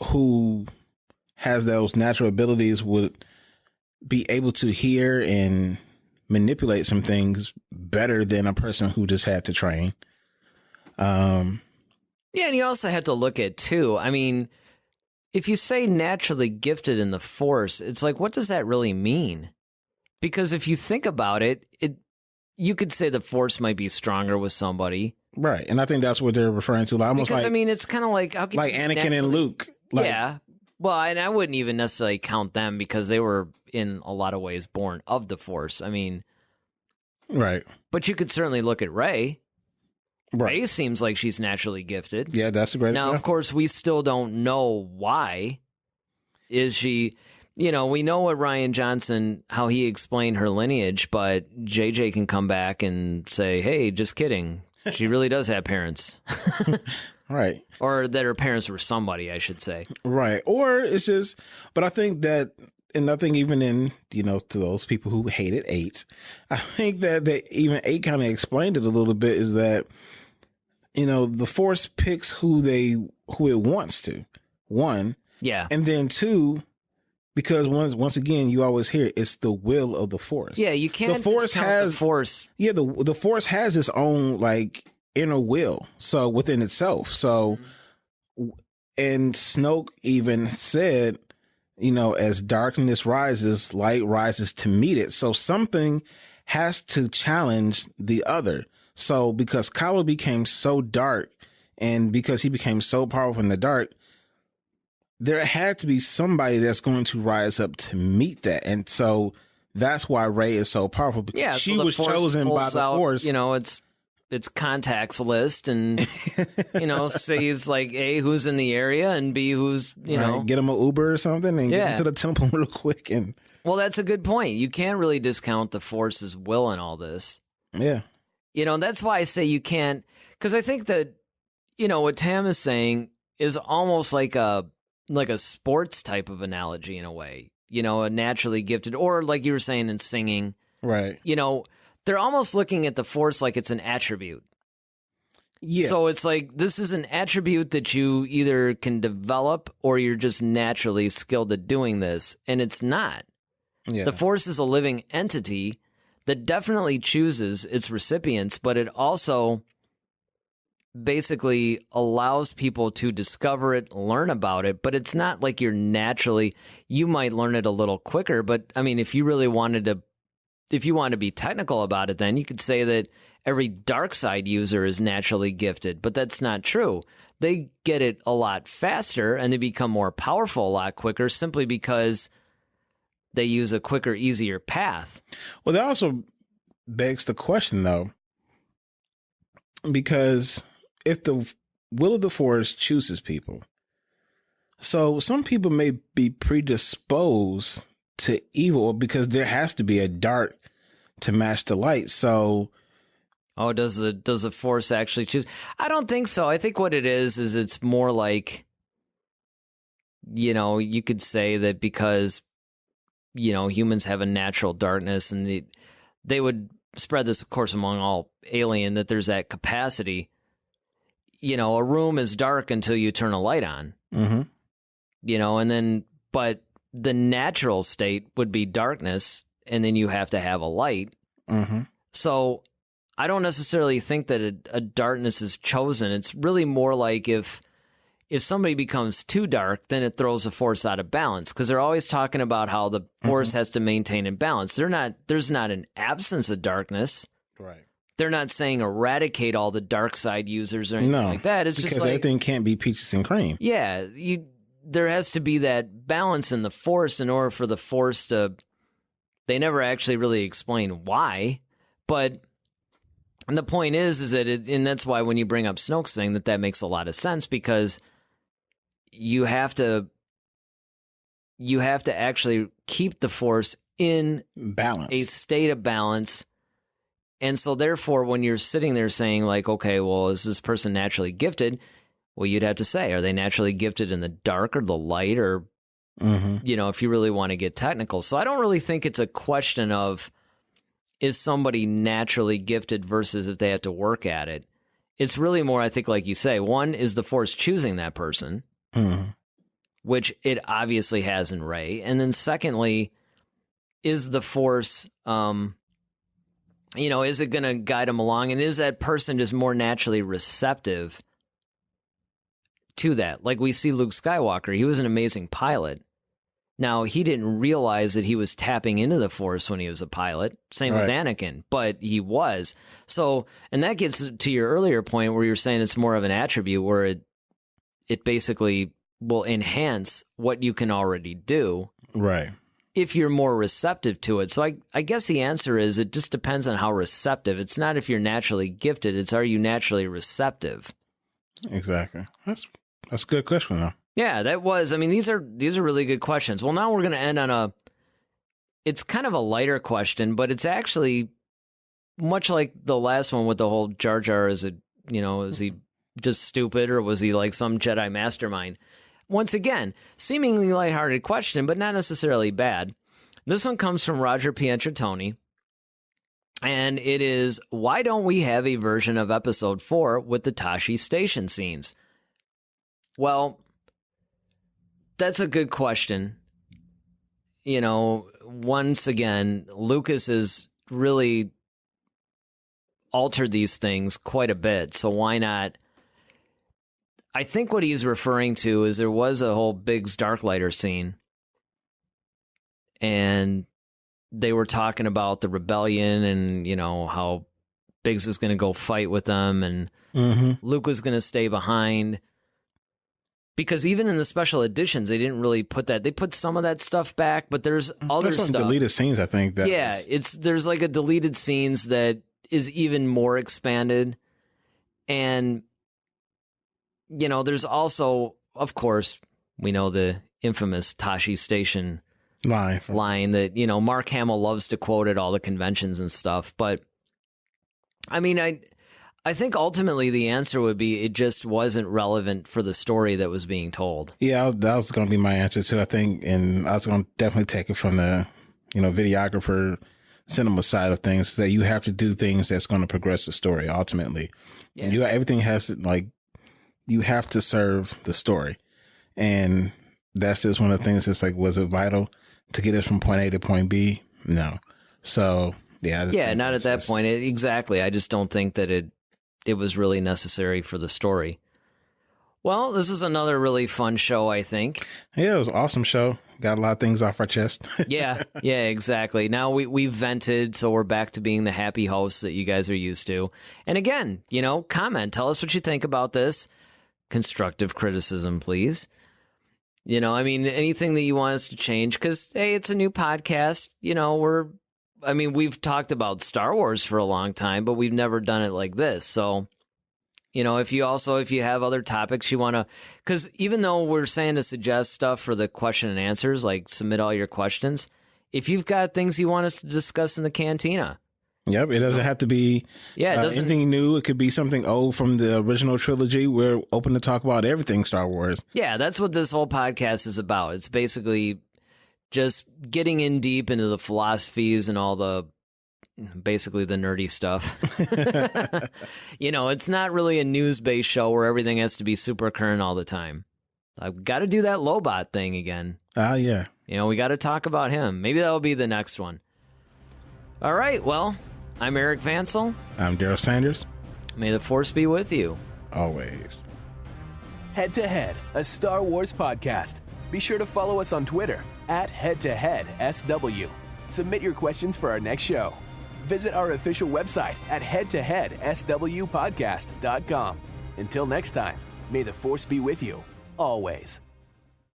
who has those natural abilities would be able to hear and manipulate some things better than a person who just had to train. Yeah, and you also have to look at, too, I mean, if you say naturally gifted in the Force, it's like, what does that really mean? Because if you think about it, you could say the Force might be stronger with somebody. Right, and I think that's what they're referring to. Almost because, like, I mean, it's kind of like... How like Anakin and Luke. Yeah. Well, and I wouldn't even necessarily count them because they were, in a lot of ways, born of the Force. I mean... Right. But you could certainly look at Rey. Right. Rey seems like she's naturally gifted. Yeah, that's a great Now, of course, we still don't know why. Is she... we know what Rian Johnson, how he explained her lineage, but JJ can come back and say, hey, just kidding. She really does have parents. Right. Or that her parents were somebody, I should say. Right. Or it's just, but I think that, and I think even in, to those people who hated 8, I think that even 8 kind of explained it a little bit, is that, the Force picks who it wants to, 1. Yeah. And then 2, because once again, you always hear it's the will of the Force. Yeah, you can't the Force discount the Force. Yeah, the Force has its own like inner will, so within itself. So, and Snoke even said, as darkness rises, light rises to meet it. So something has to challenge the other. So because Kylo became so dark and because he became so powerful in the dark, there had to be somebody that's going to rise up to meet that. And so that's why Rey is so powerful, because she was chosen by the Force. It's contacts list, and says like A, who's in the area, and B, who's get him an Uber or something and get him to the temple real quick. And well, that's a good point. You can't really discount the Force's will in all this. Yeah, that's why I say you can't, because I think that what Tam is saying is almost like a sports type of analogy in a way. A naturally gifted, or like you were saying in singing, right? They're almost looking at the Force like it's an attribute. Yeah. So it's like, this is an attribute that you either can develop or you're just naturally skilled at doing this. And it's not. Yeah. The Force is a living entity that definitely chooses its recipients, but it also basically allows people to discover it, learn about it. But it's not like you might learn it a little quicker. But I mean, if you want to be technical about it, then you could say that every dark side user is naturally gifted, but that's not true. They get it a lot faster and they become more powerful a lot quicker simply because they use a quicker, easier path. Well, that also begs the question, though, because if the will of the Force chooses people, so some people may be predisposed to evil because there has to be a dark to match the light. So, does the Force actually choose? I don't think so. I think what it is it's more like, you could say that because humans have a natural darkness, and they would spread this, of course, among all alien, that there's that capacity. A room is dark until you turn a light on. And then but the natural state would be darkness, and then you have to have a light. So I don't necessarily think that a darkness is chosen. It's really more like if somebody becomes too dark, then it throws the Force out of balance, because they're always talking about how the Force has to maintain in balance. There's not an absence of darkness. Right. They're not saying eradicate all the dark side users or anything like that. It's because just like, everything can't be peaches and cream. Yeah, there has to be that balance in the Force in order for the Force to... They never actually really explain why, but the point is that and that's why when you bring up Snoke's thing, that makes a lot of sense, because you have to actually keep the Force in balance, a state of balance. And so therefore, when you're sitting there saying like, okay, well, is this person naturally gifted? Well, you'd have to say, are they naturally gifted in the dark or the light, or, if you really want to get technical. So I don't really think it's a question of, is somebody naturally gifted versus if they have to work at it. It's really more, I think, like you say, one, is the Force choosing that person, which it obviously has in Rey. And then secondly, is the Force... is it going to guide them along? And is that person just more naturally receptive to that? Like we see Luke Skywalker, he was an amazing pilot. Now, he didn't realize that he was tapping into the Force when he was a pilot. Same with Anakin, but he was. So, and that gets to your earlier point where you're saying it's more of an attribute where it basically will enhance what you can already do. Right. If you're more receptive to it. So I guess the answer is it just depends on how receptive. It's not if you're naturally gifted, it's are you naturally receptive? Exactly. That's a good question, though. Yeah, that was. I mean, these are really good questions. Well, now we're going to end on it's kind of a lighter question, but it's actually much like the last one with the whole Jar Jar. Is he just stupid, or was he like some Jedi mastermind? Once again, seemingly lighthearted question, but not necessarily bad. This one comes from Roger Pietratoni, and it is, why don't we have a version of Episode 4 with the Tashi station scenes? Well, that's a good question. once again, Lucas has really altered these things quite a bit. So why not? I think what he's referring to is there was a whole Biggs Darklighter scene. And they were talking about the rebellion and, how Biggs is going to go fight with them and Luke was going to stay behind. Because even in the special editions, they didn't really put that. They put some of that stuff back, but there's other stuff. Deleted scenes, I think. There's like a deleted scenes that is even more expanded. And, there's also, of course, we know the infamous Tashi Station line that, Mark Hamill loves to quote at all the conventions and stuff. But, I mean, I think ultimately the answer would be it just wasn't relevant for the story that was being told. Yeah, that was going to be my answer too, I think. And I was going to definitely take it from the, videographer cinema side of things, that you have to do things that's going to progress the story ultimately. Yeah. And everything has to, you have to serve the story. And that's just one of the things that's was it vital to get us from point A to point B? No. So, yeah. Yeah, not at that point. Exactly. I just don't think that it was really necessary for the story. Well, this is another really fun show, I think. Yeah, it was an awesome show. Got a lot of things off our chest. yeah, exactly. Now we've vented, so we're back to being the happy hosts that you guys are used to. And again, comment. Tell us what you think about this. Constructive criticism, please. Anything that you want us to change, because, hey, it's a new podcast. We've talked about Star Wars for a long time, but we've never done it like this. So, if you have other topics you want to, because even though we're saying to suggest stuff for the question and answers, submit all your questions, if you've got things you want us to discuss in the Cantina. Yep, it doesn't have to be anything new. It could be something old from the original trilogy. We're open to talk about everything Star Wars. Yeah, that's what this whole podcast is about. It's basically just getting in deep into the philosophies and all basically the nerdy stuff. It's not really a news-based show where everything has to be super current all the time. I've got to do that Lobot thing again. Yeah. We got to talk about him. Maybe that'll be the next one. All right, well, I'm Eric Vancil. I'm Darryl Sanders. May the Force be with you. Always. Head to Head, a Star Wars podcast. Be sure to follow us on Twitter @HeadToHeadSW. Submit your questions for our next show. Visit our official website at headtoheadswpodcast.com. Until next time, may the Force be with you, always.